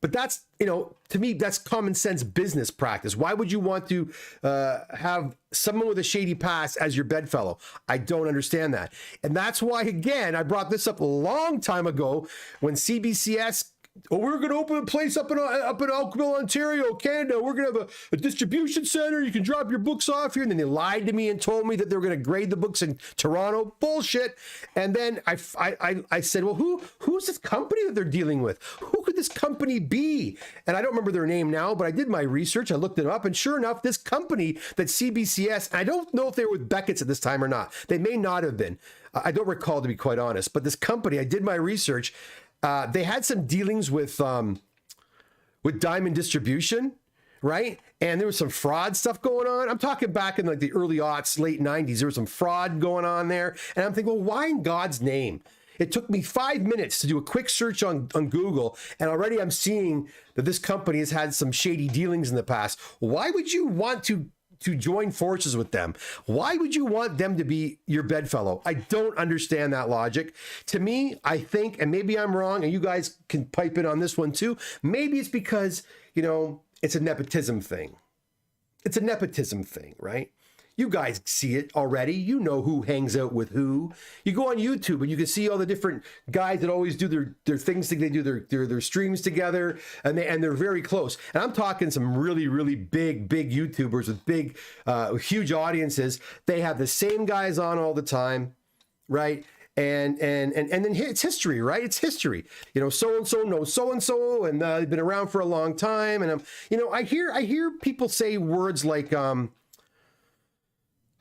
Speaker 1: But that's, to me, that's common sense business practice. Why would you want to have someone with a shady past as your bedfellow? I don't understand that. And that's why, again, I brought this up a long time ago when CBCS, we're going to open a place up in Oakville, Ontario, Canada. We're going to have a distribution center. You can drop your books off here. And then they lied to me and told me that they were going to grade the books in Toronto. Bullshit. And then I said, well, who's this company that they're dealing with? Who could this company be? And I don't remember their name now, but I did my research. I looked it up. And sure enough, this company that CBCS, I don't know if they were with Beckett's at this time or not. They may not have been. I don't recall, to be quite honest. But this company, I did my research. They had some dealings with Diamond Distribution, right? And there was some fraud stuff going on. I'm talking back in like the early aughts, late 90s. There was some fraud going on there. And I'm thinking, well, why in God's name? It took me 5 minutes to do a quick search on Google, and already I'm seeing that this company has had some shady dealings in the past. Why would you want to join forces with them? Why would you want them to be your bedfellow? I don't understand that logic. To me, I think, and maybe I'm wrong, and you guys can pipe in on this one too, maybe it's because, it's a nepotism thing. It's a nepotism thing, right? You guys see it already. You know who hangs out with who. You go on YouTube and you can see all the different guys that always do their things. They do their streams together, and they're very close. And I'm talking some really, really big YouTubers with big, huge audiences. They have the same guys on all the time, right? And then it's history, right? It's history. So and so knows so and so, and they've been around for a long time. And I hear people say words like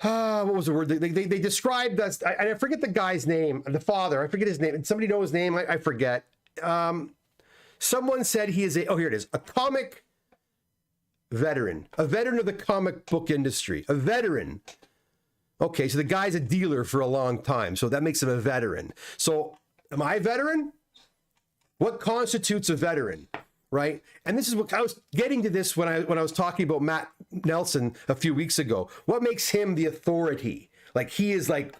Speaker 1: what was the word? They described us. I forget the guy's name, the father. I forget his name. And somebody know his name. I forget. Someone said he is here it is, a comic veteran, a veteran of the comic book industry, a veteran. Okay, so the guy's a dealer for a long time, so that makes him a veteran. So am I a veteran? What constitutes a veteran? Right? And this is what I was getting to this when I was talking about Matt Nelson a few weeks ago. What makes him the authority? Like he is like,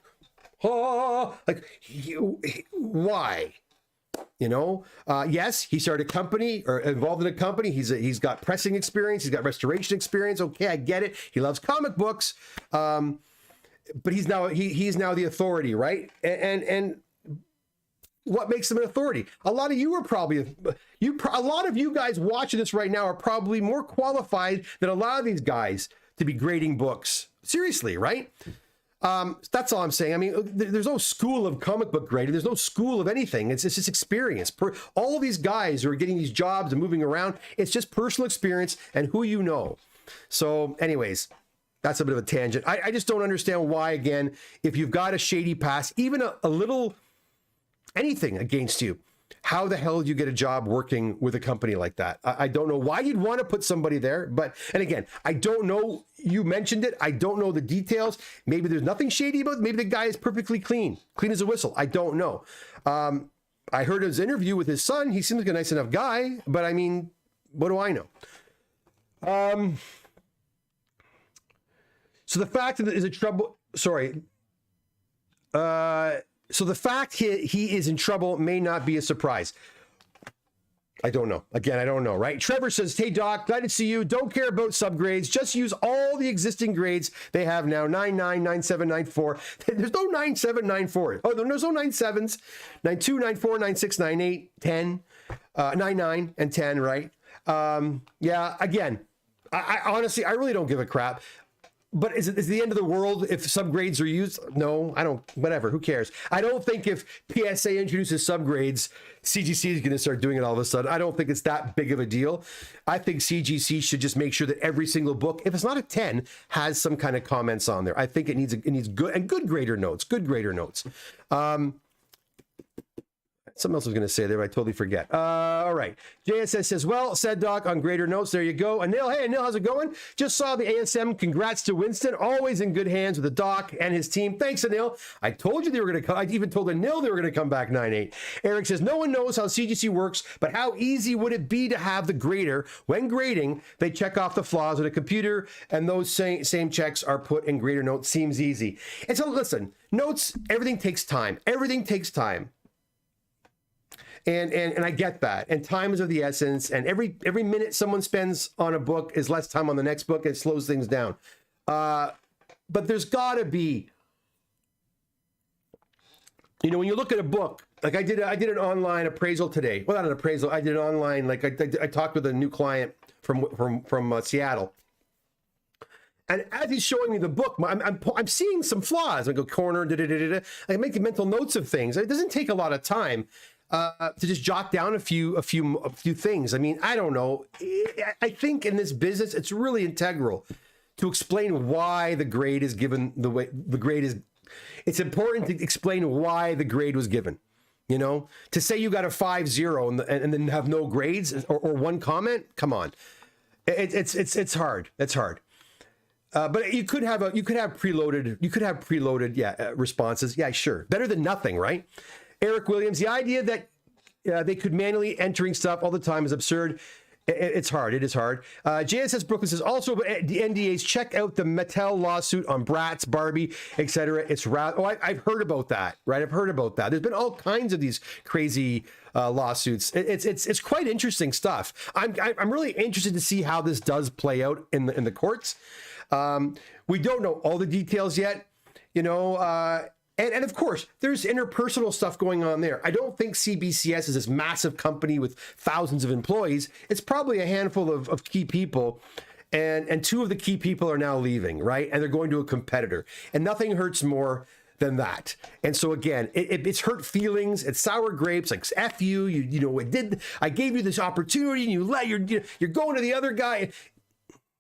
Speaker 1: why? Yes, he started a company or involved in a company. He's got pressing experience. He's got restoration experience. Okay, I get it. He loves comic books. But he's now the authority, right? And what makes him an authority? A lot of you are probably a lot of you guys watching this right now are probably more qualified than a lot of these guys to be grading books. Seriously, right? That's all I'm saying. I mean, there's no school of comic book grading. There's no school of anything. It's just experience. All of these guys who are getting these jobs and moving around, it's just personal experience and who you know. So anyways, that's a bit of a tangent. I just don't understand why, again, if you've got a shady past, even a little anything against you, how the hell do you get a job working with a company like that? I don't know why you'd want to put somebody there, and again, I don't know. You mentioned it. I don't know the details. Maybe there's nothing shady about it. Maybe the guy is perfectly clean as a whistle. I don't know. I heard his interview with his son. He seems like a nice enough guy, but I mean, what do I know? So the fact that is a trouble. Sorry. So the fact he is in trouble may not be a surprise. I don't know. Again, I don't know, right? Trevor says, hey, Doc, glad to see you. Don't care about subgrades. Just use all the existing grades they have now. 99, 97, 94. There's no 97, 94. Oh, there's no 97s. 92, 94, 96, 98, 10, 99, and 10, right? Yeah, again, I honestly, I really don't give a crap. But is it the end of the world if subgrades are used? No, I don't. Whatever. Who cares? I don't think if PSA introduces subgrades, CGC is going to start doing it all of a sudden. I don't think it's that big of a deal. I think CGC should just make sure that every single book, if it's not a 10, has some kind of comments on there. I think it needs good grader notes. Good grader notes. Something else I was going to say there, but I totally forget. All right. JSS says, well said, Doc, on grader notes. There you go. Anil, hey, Anil, how's it going? Just saw the ASM. Congrats to Winston. Always in good hands with the Doc and his team. Thanks, Anil. I told you they were going to come. I even told Anil they were going to come back 9-8. Eric says, no one knows how CGC works, but how easy would it be to have the grader, when grading, they check off the flaws in a computer, and those same checks are put in grader notes. Seems easy. And so, listen, notes, everything takes time. Everything takes time. And I get that. And time is of the essence. And every minute someone spends on a book is less time on the next book. It slows things down. But there's got to be, you know, when you look at a book, like I did an online appraisal today. Well, not an appraisal. I did an online, like I talked with a new client from Seattle. And as he's showing me the book, I'm seeing some flaws. I go corner, I make mental notes of things. It doesn't take a lot of time to just jot down a few things. I mean, I don't know. I think in this business, it's really integral to explain why the grade is given the way the grade is. It's important to explain why the grade was given. You know, to say you got a 5.0 and then have no grades or one comment. Come on, it's hard. It's hard. But you could have preloaded responses. Yeah, sure. Better than nothing, right? Eric Williams, the idea that they could manually entering stuff all the time is absurd. It's hard. It is hard. JSS Brooklyn says also the NDAs, check out the Mattel lawsuit on Bratz, Barbie, etc. It's I've heard about that, right? I've heard about that. There's been all kinds of these crazy lawsuits. It's quite interesting stuff. I'm really interested to see how this does play out in the courts. We don't know all the details yet, you know, and of course there's interpersonal stuff going on there. I don't think CBCS is this massive company with thousands of employees. It's probably a handful of key people, and two of the key people are now leaving, right? And they're going to a competitor, and nothing hurts more than that. And so again, it's hurt feelings. It's sour grapes. Like F you, you know, I gave you this opportunity, and you're going to the other guy.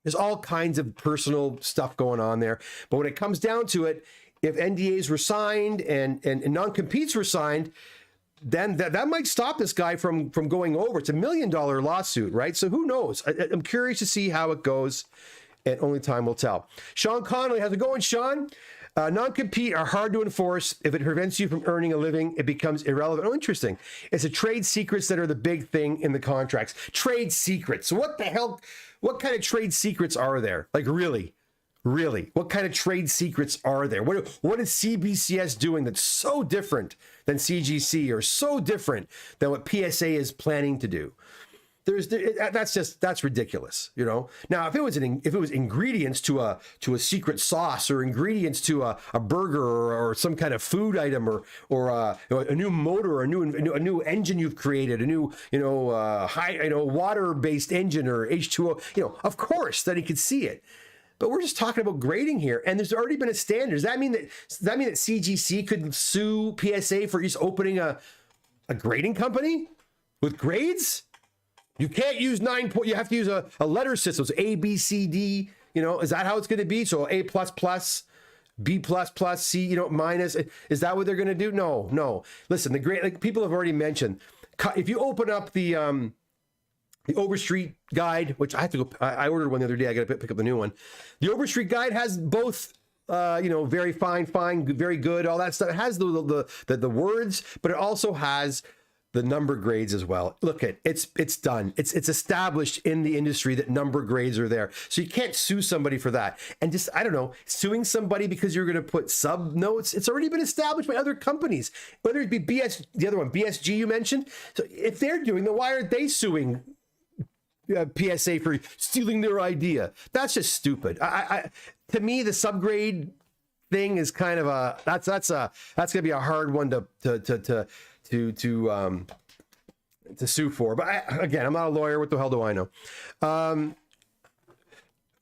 Speaker 1: There's all kinds of personal stuff going on there. But when it comes down to it, if NDAs were signed and non-competes were signed, then that might stop this guy from going over. It's $1 million lawsuit, right? So who knows? I'm curious to see how it goes, and only time will tell. Sean Connolly, how's it going, Sean? Non-compete are hard to enforce. If it prevents you from earning a living, it becomes irrelevant. Oh, interesting. It's the trade secrets that are the big thing in the contracts. Trade secrets. What the hell? What kind of trade secrets are there? Like really? What kind of trade secrets are there? What is CBCS doing that's so different than CGC or so different than what PSA is planning to do? That's ridiculous, you know. Now, if it was ingredients to a secret sauce or ingredients to a burger or some kind of food item or a new motor or a new engine you've created, a new water based engine or H2O, you know, of course that he could see it. But we're just talking about grading here, and there's already been a standard. Does that mean that CGC could sue PSA for just opening a grading company with grades? You can't use 9 point. You have to use a letter system. So A, B, C, D. You know, is that how it's going to be? So A++, B++, C. You know, minus. Is that what they're going to do? No. Listen, the grade, like people have already mentioned. If you open up the Overstreet guide, which I have to go. I ordered one the other day. I got to pick up the new one. The Overstreet guide has both. Very fine, very good, all that stuff. It has the words, but it also has the number grades as well. Look, it's done. It's established in the industry that number grades are there. So you can't sue somebody for that. And just, I don't know, suing somebody because you're going to put sub notes, it's already been established by other companies, whether it be the other one, BSG you mentioned. So if they're doing, then why aren't they suing PSA for stealing their idea? That's just stupid. To me, the subgrade thing is kind of that's going to be a hard one to sue for. But again, I'm not a lawyer. What the hell do I know?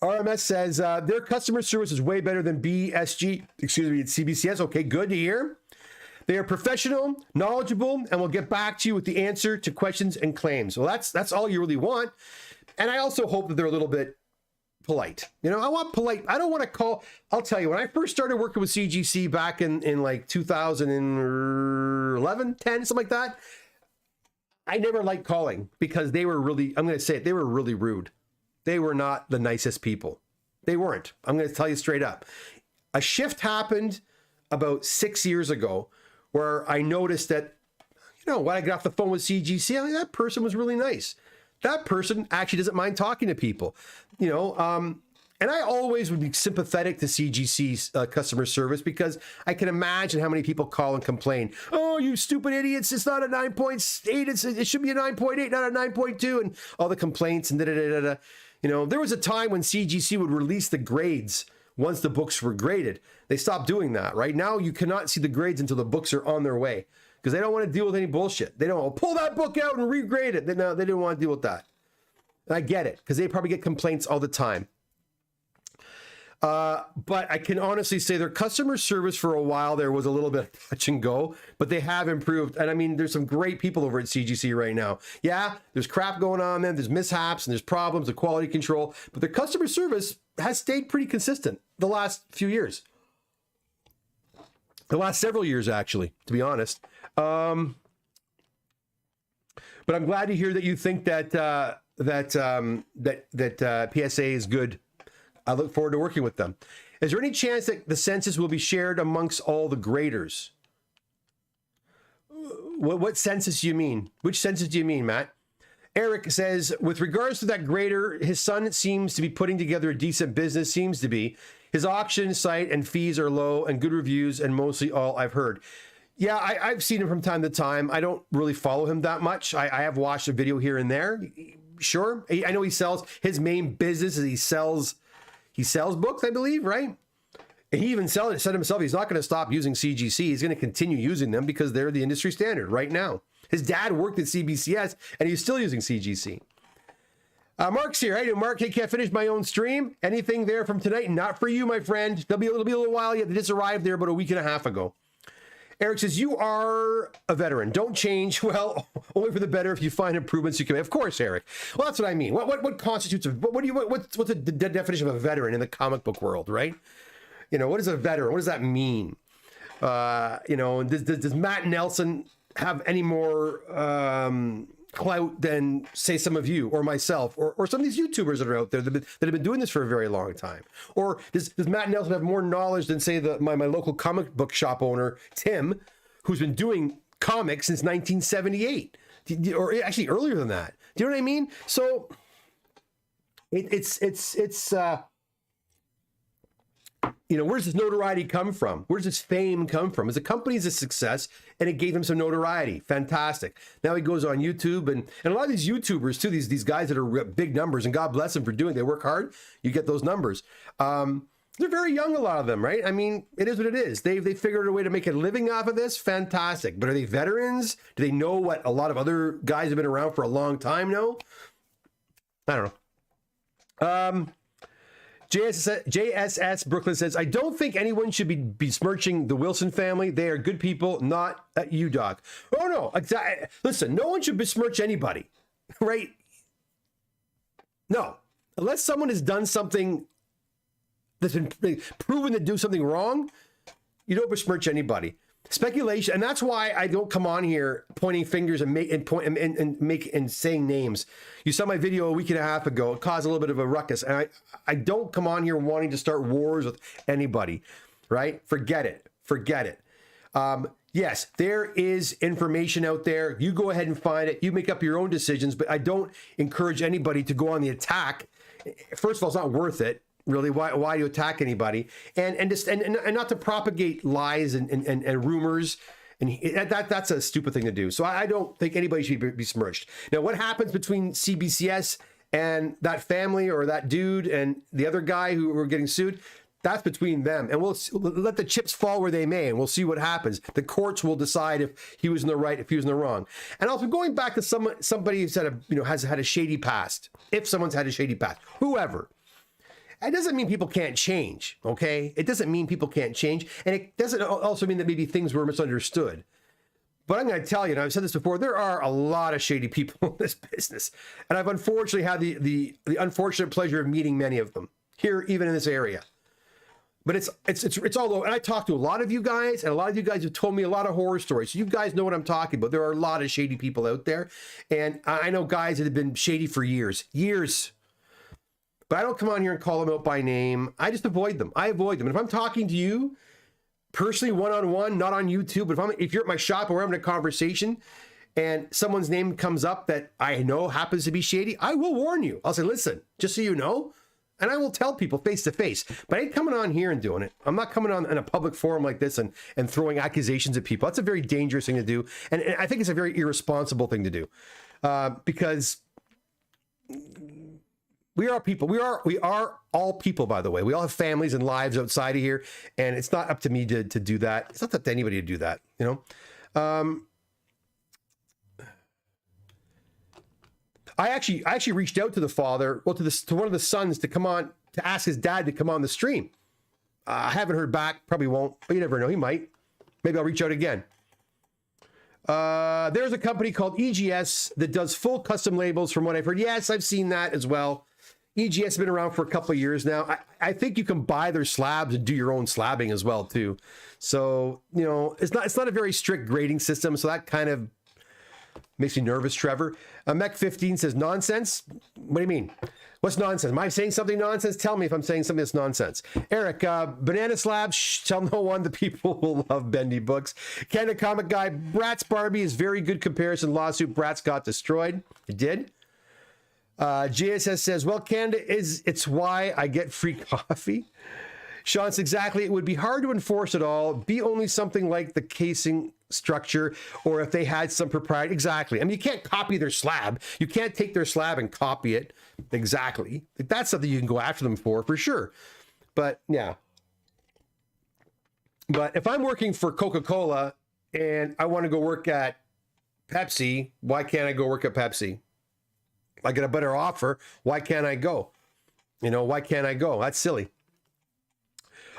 Speaker 1: RMS says their customer service is way better than BSG. Excuse me, CBCS. Okay, good to hear. They are professional, knowledgeable, and will get back to you with the answer to questions and claims. Well, that's all you really want. And I also hope that they're a little bit polite. You know, I want polite. I don't want to call. I'll tell you, when I first started working with CGC back in like 2011, 10, something like that, I never liked calling because they were really, I'm going to say it, they were really rude. They were not the nicest people. They weren't. I'm going to tell you straight up. A shift happened about 6 years ago where I noticed that, you know, when I got off the phone with CGC, I mean, that person was really nice. That person actually doesn't mind talking to people, you know, And I always would be sympathetic to CGC's customer service, because I can imagine how many people call and complain. Oh, you stupid idiots. It's not a 9.8. It should be a 9.8, not a 9.2. And all the complaints and da-da-da-da-da. You know, there was a time when CGC would release the grades once the books were graded. They stopped doing that. Right now, you cannot see the grades until the books are on their way, because they don't want to deal with any bullshit. They don't pull that book out and regrade it. They didn't want to deal with that. And I get it, because they probably get complaints all the time. But I can honestly say their customer service for a while there was a little bit touch and go, but they have improved. And I mean, there's some great people over at CGC right now. Yeah, there's crap going on there. There's mishaps and there's problems of quality control, but their customer service has stayed pretty consistent the last few years. The last several years, actually, to be honest. But I'm glad to hear that you think that PSA is good. I look forward to working with them. Is there any chance that the census will be shared amongst all the graders? What census do you mean? Which census do you mean, Matt? Eric says, with regards to that grader, his son seems to be putting together a decent business, seems to be. His auction site and fees are low and good reviews, and mostly all I've heard. Yeah, I've seen him from time to time. I don't really follow him that much. I have watched a video here and there. Sure. I know he sells, his main business is he sells books, I believe, right? And he even said himself he's not going to stop using CGC. He's going to continue using them because they're the industry standard right now. His dad worked at CBCS and he's still using CGC. Mark's here. Hey, Mark, hey, can't finish my own stream. Anything there from tonight? Not for you, my friend. It'll be a little while yet. They just arrived there about a week and a half ago. Eric says, you are a veteran. Don't change. Well, only for the better. If you find improvements, you can. Of course, Eric. Well, that's what I mean. What constitutes what's the definition of a veteran in the comic book world, right? You know, what is a veteran? What does that mean? You know, does Matt Nelson have any more clout than, say, some of you or myself or some of these YouTubers that are out there that have been doing this for a very long time? Or does Matt Nelson have more knowledge than, say, my local comic book shop owner, Tim, who's been doing comics since 1978? Or actually earlier than that. Do you know what I mean? So it's you know, where does this notoriety come from? Where does this fame come from? As a company's a success, and it gave him some notoriety. Fantastic. Now he goes on YouTube, and a lot of these YouTubers too, these guys that are big numbers, and God bless them for doing it. They work hard. You get those numbers. They're very young, a lot of them, right? I mean, it is what it is. They figured a way to make a living off of this. Fantastic. But are they veterans? Do they know what a lot of other guys have been around for a long time know? I don't know. JSS Brooklyn says, I don't think anyone should be besmirching the Wilson family. They are good people, not you, Doc. Oh, no. Listen, no one should besmirch anybody, right? No. Unless someone has done something that's been proven to do something wrong, you don't besmirch anybody. Speculation, and that's why I don't come on here pointing fingers and saying names. You saw my video a week and a half ago. It caused a little bit of a ruckus, and I don't come on here wanting to start wars with anybody, right? Forget it. Yes, there is information out there. You go ahead and find it. You make up your own decisions, but I don't encourage anybody to go on the attack. First of all, it's not worth it. Really, why do you attack anybody? And not to propagate lies and rumors, and that's a stupid thing to do. So I don't think anybody should be besmirched. Now, what happens between CBCS and that family or that dude and the other guy who were getting sued? That's between them, and we'll let the chips fall where they may, and we'll see what happens. The courts will decide if he was in the right, if he was in the wrong. And also going back to somebody who's has had a shady past. If someone's had a shady past, whoever. It doesn't mean people can't change, okay? It doesn't mean people can't change. And it doesn't also mean that maybe things were misunderstood. But I'm going to tell you, and I've said this before, there are a lot of shady people in this business. And I've unfortunately had the unfortunate pleasure of meeting many of them here, even in this area. But it's all over. And I talked to a lot of you guys, and a lot of you guys have told me a lot of horror stories. So you guys know what I'm talking about. There are a lot of shady people out there. And I know guys that have been shady for years. But I don't come on here and call them out by name. I just avoid them. And if I'm talking to you personally, one-on-one, not on YouTube, but if you're at my shop or we're having a conversation and someone's name comes up that I know happens to be shady, I will warn you. I'll say, listen, just so you know, and I will tell people face to face, but I ain't coming on here and doing it. I'm not coming on in a public forum like this and throwing accusations at people. That's a very dangerous thing to do. And I think it's a very irresponsible thing to do, because we are people. We are all people, by the way. We all have families and lives outside of here, and it's not up to me to do that. It's not up to anybody to do that, you know? I actually reached out to the father, well, to one of the sons to come on, to ask his dad to come on the stream. I haven't heard back, probably won't, but you never know, he might. Maybe I'll reach out again. There's a company called EGS that does full custom labels from what I've heard. Yes, I've seen that as well. EGS has been around for a couple of years now. I think you can buy their slabs and do your own slabbing as well too. So, you know, it's not a very strict grading system, so that kind of makes me nervous, Trevor. Mech15 says nonsense. What do you mean? What's nonsense? Am I saying something nonsense? Tell me if I'm saying something that's nonsense. Eric, banana slabs, tell no one, the people will love bendy books. Canada Comic Guy, Bratz Barbie is very good comparison. Lawsuit, Bratz got destroyed. It did. GSS says, well, Canada it's why I get free coffee. Sean's exactly, it would be hard to enforce it all. Be only something like the casing structure, or if they had some proprietary. Exactly. I mean, you can't copy their slab. You can't take their slab and copy it. Exactly. That's something you can go after them for sure. But yeah. But if I'm working for Coca-Cola and I want to go work at Pepsi, why can't I go work at Pepsi? I get a better offer. Why can't I go? You know, why can't I go? That's silly.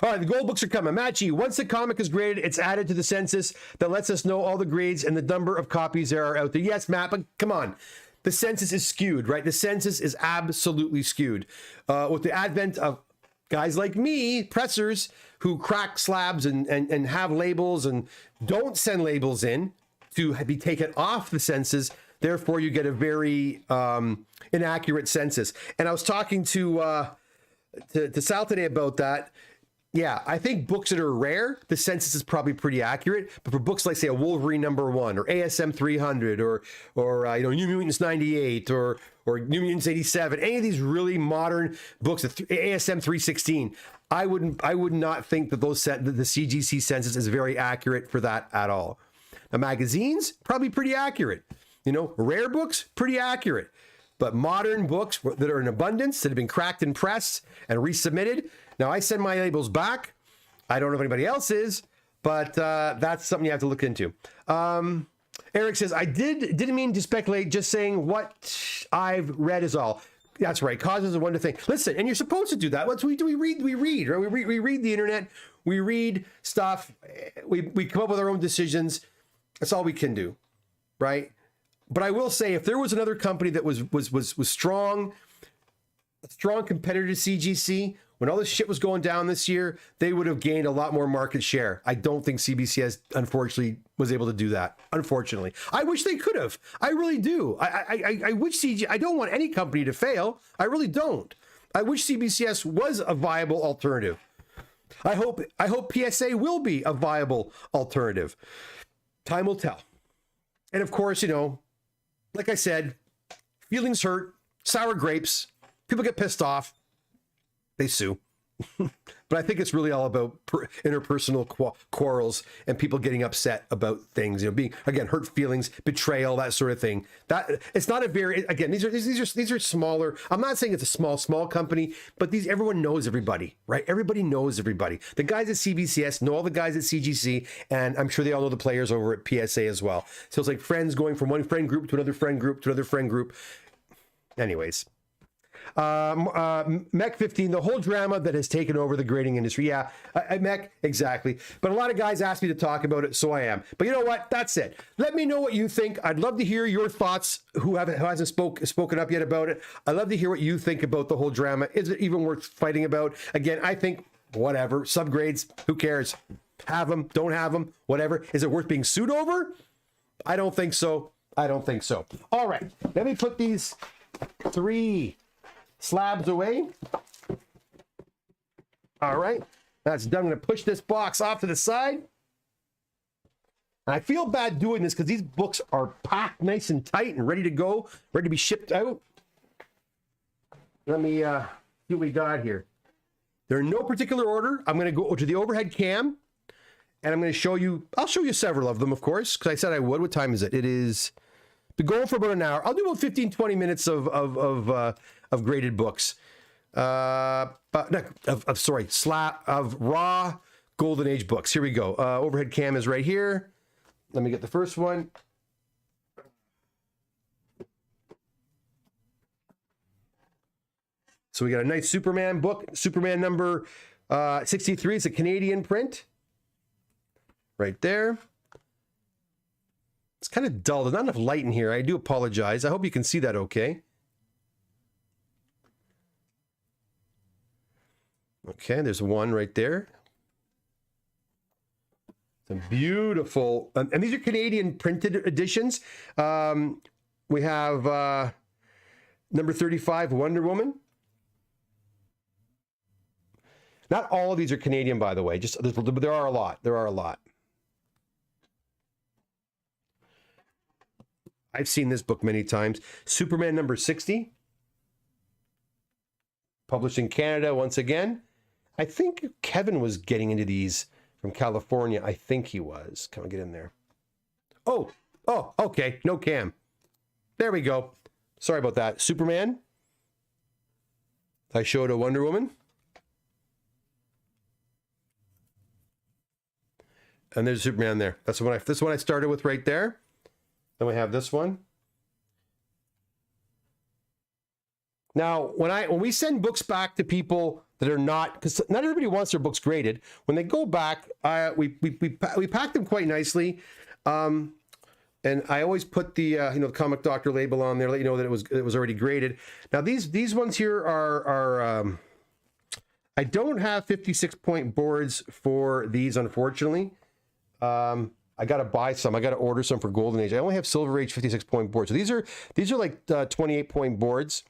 Speaker 1: All right, the gold books are coming. Matt G, once the comic is graded, it's added to the census that lets us know all the grades and the number of copies there are out there. Yes, Matt, but come on. The census is skewed, right? The census is absolutely skewed. With the advent of guys like me, pressers, who crack slabs and have labels and don't send labels in to be taken off the census, therefore you get a very inaccurate census. And I was talking to Sal today about that. Yeah, I think books that are rare, the census is probably pretty accurate. But for books like, say, a Wolverine #1 or ASM 300 or you know, New Mutants 98 or New Mutants 87, any of these really modern books, ASM 316, I would not think that the CGC census is very accurate for that at all. Now, magazines, probably pretty accurate. You know, rare books, pretty accurate. But modern books that are in abundance, that have been cracked and pressed and resubmitted. Now, I send my labels back. I don't know if anybody else is, but that's something you have to look into. Eric says, I didn't mean to speculate, just saying what I've read is all. That's right. Causes of one to think. Listen, and you're supposed to do that. What we do? We read, right? We read the internet. We read stuff. We come up with our own decisions. That's all we can do, right? But I will say, if there was another company that was strong, a strong competitor to CGC, when all this shit was going down this year, they would have gained a lot more market share. I don't think CBCS, unfortunately, was able to do that. Unfortunately, I wish they could have. I really do. I wish CG. I don't want any company to fail. I really don't. I wish CBCS was a viable alternative. I hope PSA will be a viable alternative. Time will tell. And of course, you know, like I said, feelings hurt, sour grapes, people get pissed off, they sue. But I think it's really all about interpersonal quarrels and people getting upset about things, you know, being, again, hurt feelings, betrayal, that sort of thing. That it's not a very, again, these are smaller. I'm not saying it's a small company, but everyone knows everybody, right? Everybody knows everybody. The guys at CBCS know all the guys at CGC, and I'm sure they all know the players over at PSA as well. So it's like friends going from one friend group to another friend group to another friend group. Anyways. Mech 15, the whole drama that has taken over the grading industry. Yeah, Mech, exactly. But a lot of guys asked me to talk about it, so I am. But you know what? That's it. Let me know what you think. I'd love to hear your thoughts. Who hasn't spoken up yet about it? I'd love to hear what you think about the whole drama. Is it even worth fighting about? Again, I think whatever. Subgrades, who cares? Have them, don't have them, whatever. Is it worth being sued over? I don't think so. I don't think so. All right, let me put these 3 slabs away. All right, that's done. I'm going to push this box off to the side. And I feel bad doing this because these books are packed nice and tight and ready to go, ready to be shipped out. Let me See what we got here. They're in no particular order. I'm going to go to the overhead cam, and I'm going to show you. I'll show you several of them, of course, because I said I would. What time is it? It is been going for about an hour. I'll do about 15, 20 minutes of graded books. Of raw Golden Age books. Here we go. Overhead cam is right here. Let me get the first one. So we got a nice Superman book, Superman number 63. It's a Canadian print. Right there. It's kind of dull. There's not enough light in here. I do apologize. I hope you can see that okay. Okay, there's one right there. Some beautiful, and these are Canadian printed editions. We have number 35, Wonder Woman. Not all of these are Canadian, by the way. Just there are a lot. There are a lot. I've seen this book many times. Superman number 60. Published in Canada once again. I think Kevin was getting into these from California. I think he was. Come on, get in there. Oh, okay. No cam. There we go. Sorry about that. Superman. I showed a Wonder Woman. And there's Superman there. That's the one I started with right there. Then we have this one. Now, when we send books back to people that are not, because not everybody wants their books graded, when they go back, we pack them quite nicely, and I always put the the Comic Doctor label on there, let you know that it was already graded. Now these ones here are I don't have 56-point boards for these, unfortunately. I got to buy some. I got to order some for Golden Age. I only have Silver Age 56-point boards. So these are like 28-point boards.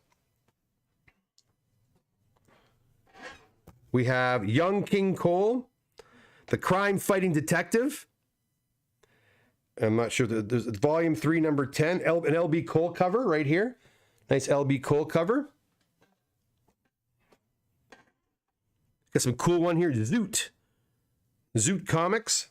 Speaker 1: We have Young King Cole, the crime-fighting detective. I'm not sure. There's volume 3, number 10, an LB Cole cover right here. Nice LB Cole cover. Got some cool one here. Zoot Comics.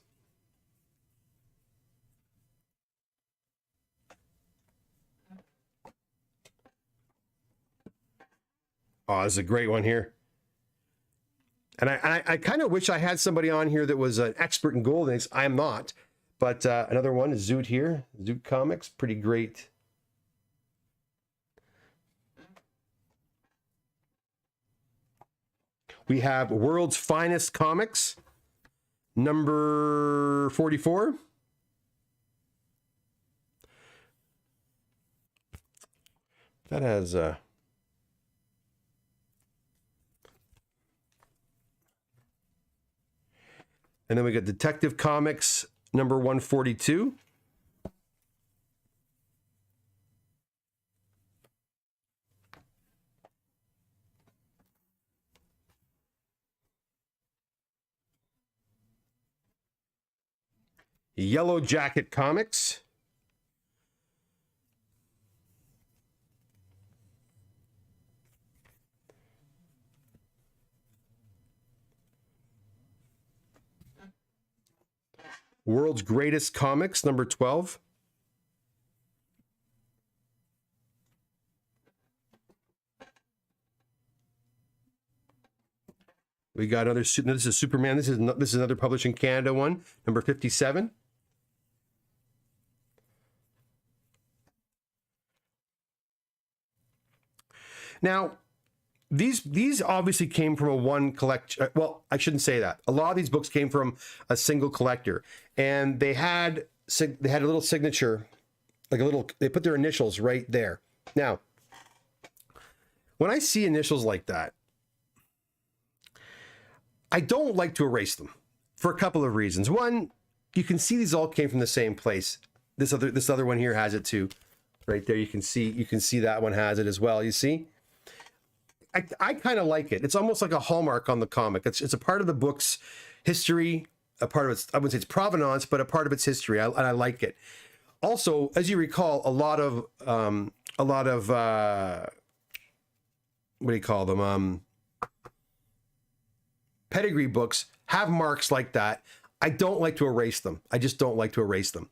Speaker 1: Oh, this is a great one here. And I kind of wish I had somebody on here that was an expert in Golden Age. I am not. But another one is Zoot here. Zoot Comics. Pretty great. We have World's Finest Comics. Number 44. That has... And then we got Detective Comics, number 142. Yellow Jacket Comics. World's Greatest Comics, number 12. We got another, this is Superman. This is another published in Canada one, number 57. Now, these obviously came from a one collection. Well, I shouldn't say that. A lot of these books came from a single collector, and they had a little signature, like they put their initials right there. Now, when I see initials like that, I don't like to erase them for a couple of reasons. One, you can see these all came from the same place. This other one here has it too, right there. You can see that one has it as well. You see. I kind of like it. It's almost like a hallmark on the comic. It's a part of the book's history, a part of its, I wouldn't say its provenance, but a part of its history. And I like it. Also, as you recall, a lot of what do you call them? pedigree books have marks like that. I don't like to erase them. I just don't like to erase them.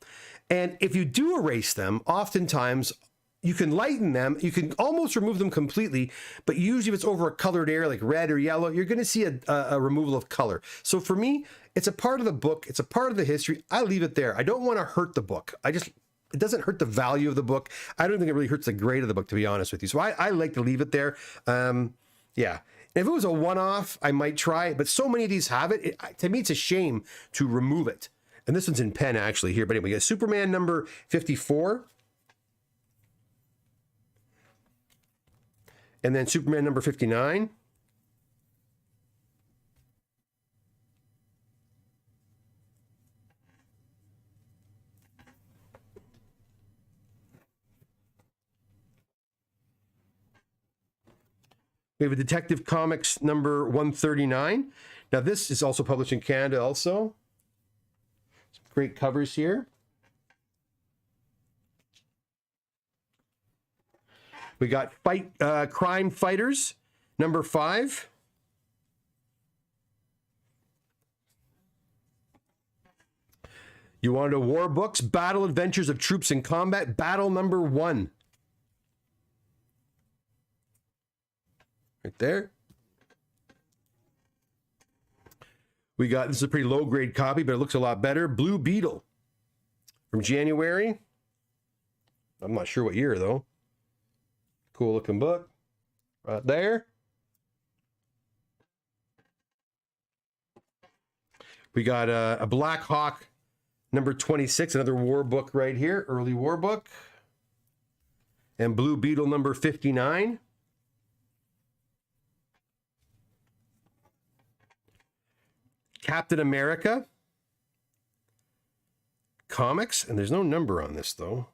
Speaker 1: And if you do erase them, oftentimes you can lighten them. You can almost remove them completely, but usually if it's over a colored area like red or yellow, you're going to see a removal of color. So for me, it's a part of the book. It's a part of the history. I leave it there. I don't want to hurt the book. It doesn't hurt the value of the book. I don't think it really hurts the grade of the book, to be honest with you. So I like to leave it there. Yeah. If it was a one-off, I might try it, but so many of these have it. To me, it's a shame to remove it. And this one's in pen actually here, but anyway, we got Superman number 54. And then Superman number 59. We have a Detective Comics number 139. Now this is also published in Canada also. Some great covers here. We got Crime Fighters number 5. You wanted a war books, Battle Adventures of Troops in Combat, battle number 1. Right there. We got, this is a pretty low grade copy, but it looks a lot better. Blue Beetle from January. I'm not sure what year though. Cool looking book right there. We got a Black Hawk number 26, another war book right here, early war book. And Blue Beetle number 59. Captain America comics, and there's no number on this though.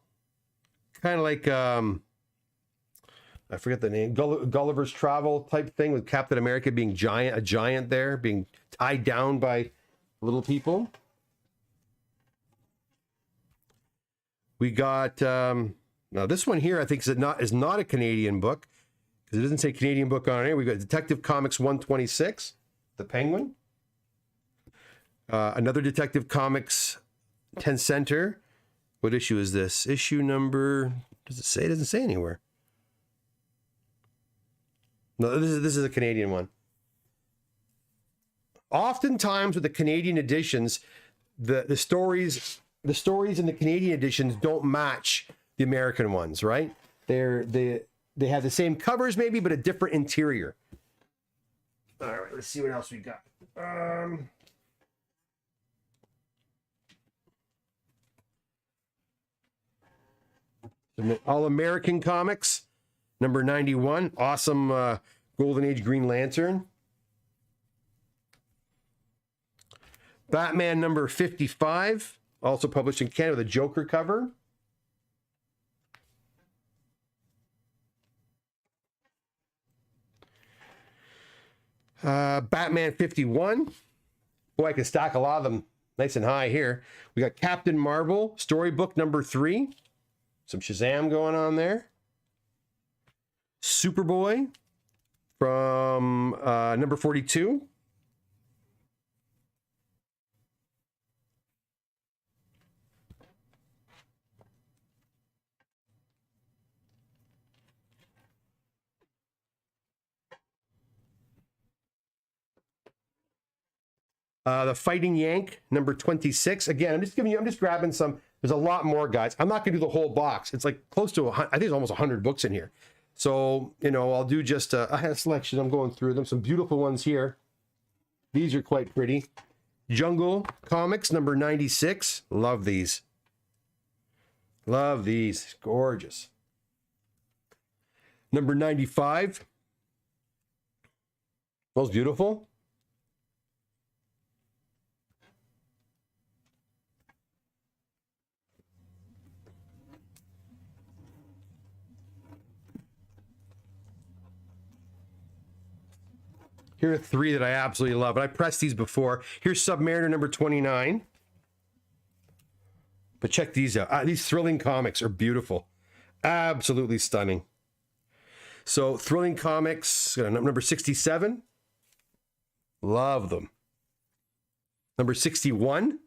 Speaker 1: Kind of like I forget the name, Gulliver's Travel type thing, with Captain America being a giant there, being tied down by little people. We got now this one here I think is not a Canadian book, because it doesn't say Canadian book on it. We got Detective Comics 126, The Penguin. Another Detective Comics 10 Center. What issue is this? Issue number, does it say? It doesn't say anywhere. No, this is a Canadian one. Oftentimes with the Canadian editions, the stories in the Canadian editions don't match the American ones, right? They have the same covers maybe, but a different interior. All right, let's see what else we got. All American Comics number 91, awesome Golden Age Green Lantern. Batman number 55, also published in Canada with a Joker cover. Batman 51. Boy, I can stack a lot of them nice and high here. We got Captain Marvel, storybook number 3. Some Shazam going on there. Superboy from number 42. The Fighting Yank number 26. Again, I'm just grabbing some. There's a lot more, guys. I'm not going to do the whole box. It's like close to, I think it's almost 100 books in here. So, you know, I'll do just a selection. I'm going through them. Some beautiful ones here. These are quite pretty. Jungle Comics number 96. Love these. Love these. Gorgeous. Number 95. Most beautiful. Here are 3 that I absolutely love. And I pressed these before. Here's Submariner number 29. But check these out. These Thrilling Comics are beautiful. Absolutely stunning. So Thrilling Comics, number 67. Love them. Number 61.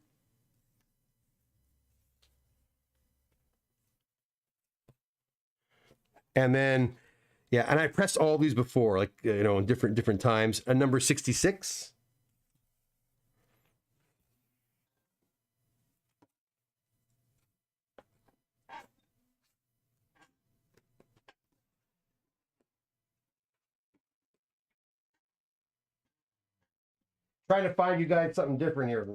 Speaker 1: And then, yeah, and I pressed all these before, like, you know, in different times. And number 66. Trying to find you guys something different here.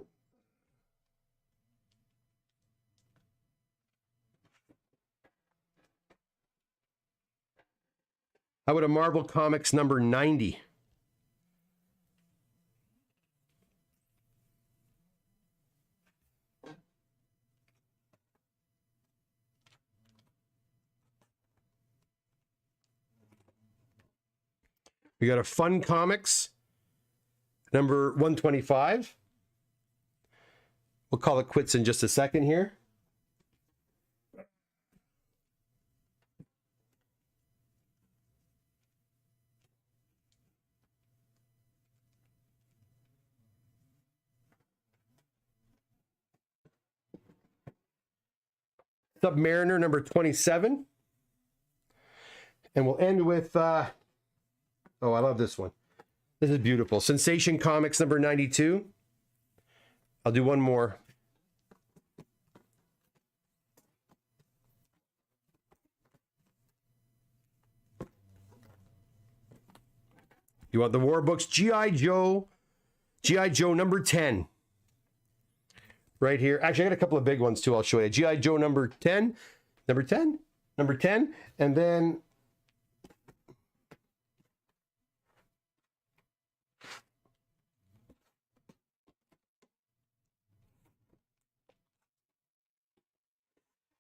Speaker 1: How about a Marvel Comics number 90? We got a Fun Comics number 125. We'll call it quits in just a second here. Submariner number 27. And we'll end with, oh, I love this one. This is beautiful. Sensation Comics number 92. I'll do one more. You want the war books? G.I. Joe number 10. Right here. Actually, I got a couple of big ones too. I'll show you. G.I. Joe number 10. Number 10? Number 10. And then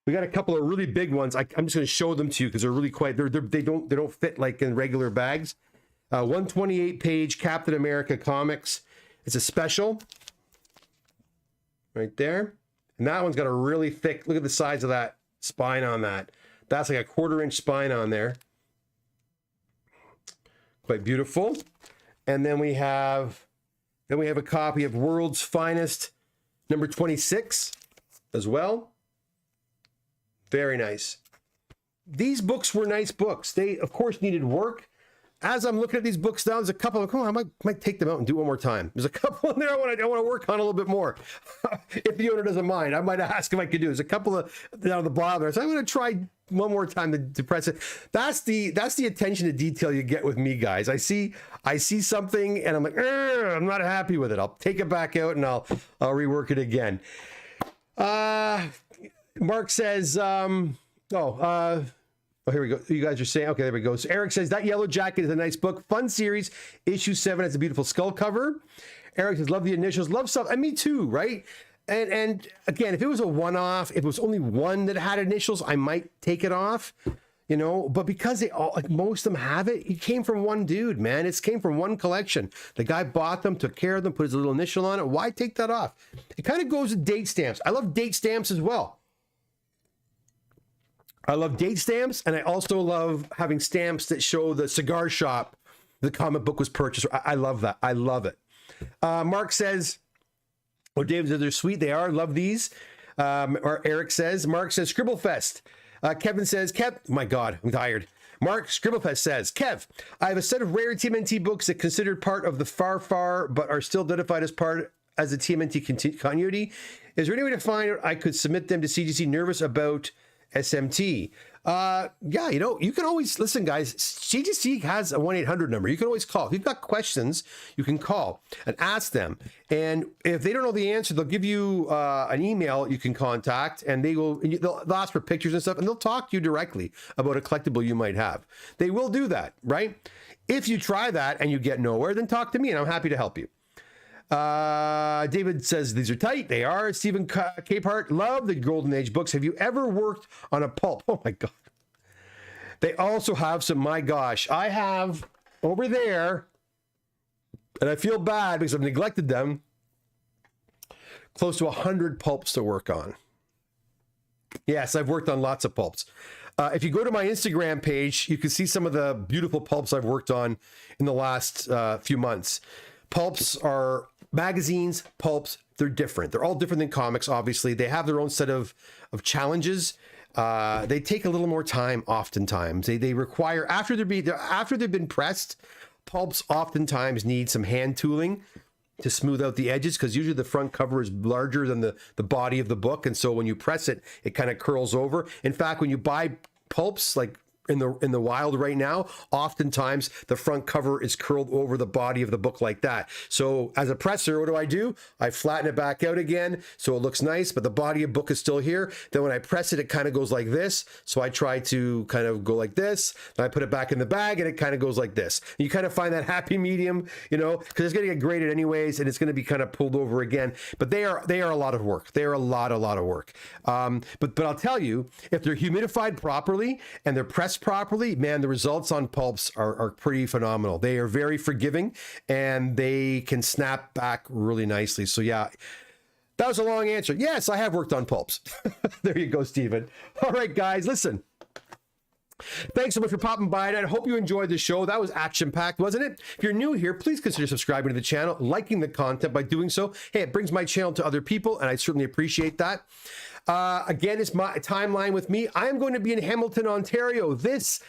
Speaker 1: we got a couple of really big ones. I'm just going to show them to you because they're really quite. They don't fit like in regular bags. 128 page Captain America comics. It's a special. Right there. And that one's got a really thick, look at the size of that spine on that. That's like a 1/4-inch spine on there. Quite beautiful. And then we have a copy of World's Finest number 26 as well. Very nice. These books were nice books. They, of course, needed work. As I'm looking at these books now, there's a couple of, I might take them out and do it one more time. There's a couple in there I want to work on a little bit more. If the owner doesn't mind, I might ask if I could do. There's a couple of down the bottom there. So I'm going to try one more time to press it. That's the attention to detail you get with me, guys. I see something and I'm like, I'm not happy with it. I'll take it back out and I'll rework it again. Mark says, oh, here we go. You guys are saying, okay, there we go. So Eric says, that Yellow Jacket is a nice book. Fun series. Issue 7 has a beautiful skull cover. Eric says, love the initials. Love stuff. And me too, right? And again, if it was a one-off, if it was only one that had initials, I might take it off, you know. But because they all, like most of them have it, it came from one dude, man. It came from one collection. The guy bought them, took care of them, put his little initial on it. Why take that off? It kind of goes with date stamps. I love date stamps as well. I love date stamps, and I also love having stamps that show the cigar shop the comic book was purchased. I love that. I love it. Mark says, oh, David says they're sweet. They are. Love these. Or Eric says, Mark says, Scribblefest. Kevin says, Kev, my God, I'm tired. Mark Scribblefest says, Kev, I have a set of rare TMNT books that considered part of the far, but are still identified as part as the TMNT continuity. Is there any way to find I could submit them to CGC? Nervous about SMT. Yeah, you know, you can always listen, guys. CGC has a 1-800 number. You can always call. If you've got questions, you can call and ask them. And if they don't know the answer, they'll give you an email you can contact, and they'll ask for pictures and stuff, and they'll talk to you directly about a collectible you might have. They will do that, right? If you try that and you get nowhere, then talk to me, and I'm happy to help you. David says these are tight. They are. Stephen Capehart, love the Golden Age books. Have you ever worked on a pulp? Oh my God. They also have some, my gosh, I have over there, and I feel bad because I've neglected them, close to 100 pulps to work on. Yes, I've worked on lots of pulps. If you go to my Instagram page, you can see some of the beautiful pulps I've worked on in the last few months. Pulps are magazines, pulps, they're different. They're all different than comics, obviously. They have their own set of challenges. They take a little more time oftentimes. They require, after they've been pressed, pulps oftentimes need some hand tooling to smooth out the edges, because usually the front cover is larger than the body of the book, and so when you press it, it kind of curls over. In fact, when you buy pulps, like in the wild right now, oftentimes the front cover is curled over the body of the book like that. So as a presser, what do? I flatten it back out again so it looks nice, but the body of book is still here. Then when I press it, it kind of goes like this. So I try to kind of go like this, then I put it back in the bag and it kind of goes like this. And you kind of find that happy medium, you know, because it's going to get graded anyways, and it's going to be kind of pulled over again. But they are a lot of work. They are a lot of work. But I'll tell you, if they're humidified properly and they're pressed properly, man, the results on pulps are pretty phenomenal. They are very forgiving and they can snap back really nicely. So yeah, that was a long answer. Yes, I have worked on pulps. There you go, Stephen. All right, guys, listen. Thanks so much for popping by, and I hope you enjoyed the show. That was action-packed, wasn't it? If you're new here, please consider subscribing to the channel, liking the content. By doing so, hey, it brings my channel to other people, and I certainly appreciate that. Again, it's my timeline with me. I am going to be in Hamilton, Ontario this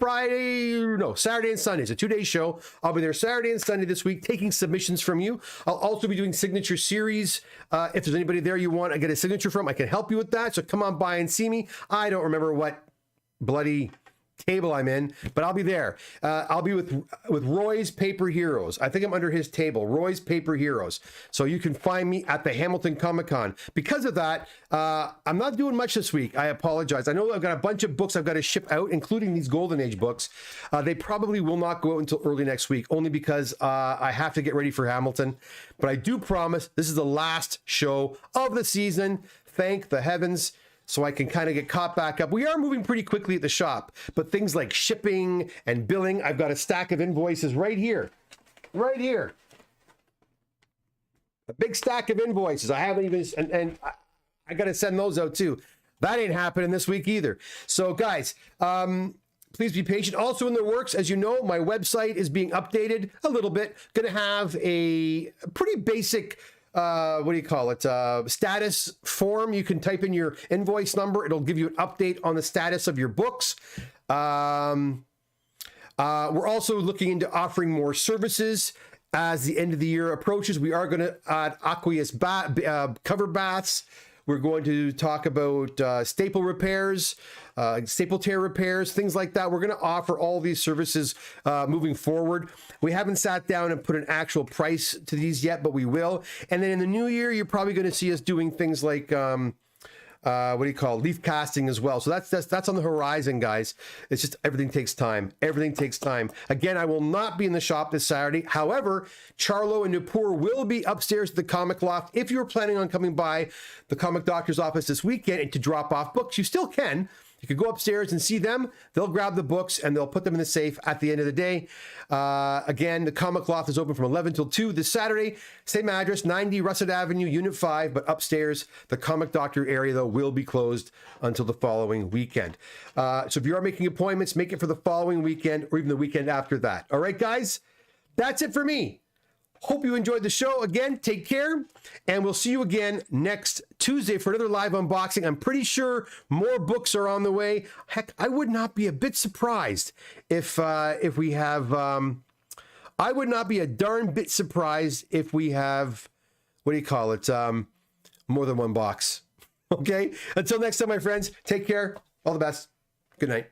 Speaker 1: Saturday and Sunday. It's a 2-day show. I'll be there Saturday and Sunday this week, taking submissions from you. I'll also be doing signature series. If there's anybody there you want to get a signature from, I can help you with that. So come on by and see me. I don't remember what bloody table I'm in, but I'll be there. I'll be with Roy's Paper Heroes. I think I'm under his table, Roy's Paper Heroes. So you can find me at the Hamilton Comic-Con. Because of that, I'm not doing much this week. I apologize. I know I've got a bunch of books I've got to ship out, including these Golden Age books. They probably will not go out until early next week, only because I have to get ready for Hamilton. But I do promise this is the last show of the season. Thank the heavens. So I can kind of get caught back up. We are moving pretty quickly at the shop, but things like shipping and billing, I've got a stack of invoices right here. A big stack of invoices. I haven't even, and I got to send those out too. That ain't happening this week either. So guys, please be patient. Also in the works, as you know, my website is being updated a little bit. Going to have a pretty basic status form. You can type in your invoice number. It'll give you an update on the status of your books. We're also looking into offering more services as the end of the year approaches. We are going to add aqueous cover baths. We're going to talk about staple repairs, staple tear repairs, things like that. We're going to offer all these services moving forward. We haven't sat down and put an actual price to these yet, but we will. And then in the new year, you're probably going to see us doing things like leaf casting as well. So that's on the horizon, guys. It's just everything takes time. Everything takes time. Again, I will not be in the shop this Saturday. However, Charlo and Nupur will be upstairs at the Comic Loft. If you're planning on coming by the Comic Doctor's office this weekend and to drop off books, you still can. You could go upstairs and see them. They'll grab the books and they'll put them in the safe at the end of the day. Again, the Comic Loft is open from 11 till 2 this Saturday. Same address, 90 Russet Avenue, Unit 5, but upstairs. The Comic Doctor area, though, will be closed until the following weekend. So if you are making appointments, make it for the following weekend or even the weekend after that. All right, guys? That's it for me. Hope you enjoyed the show. Again, take care, and we'll see you again next Tuesday for another live unboxing. I'm pretty sure more books are on the way. Heck, I would not be a bit surprised if we have. I would not be a darn bit surprised if we have, more than one box. Okay. Until next time, my friends. Take care. All the best. Good night.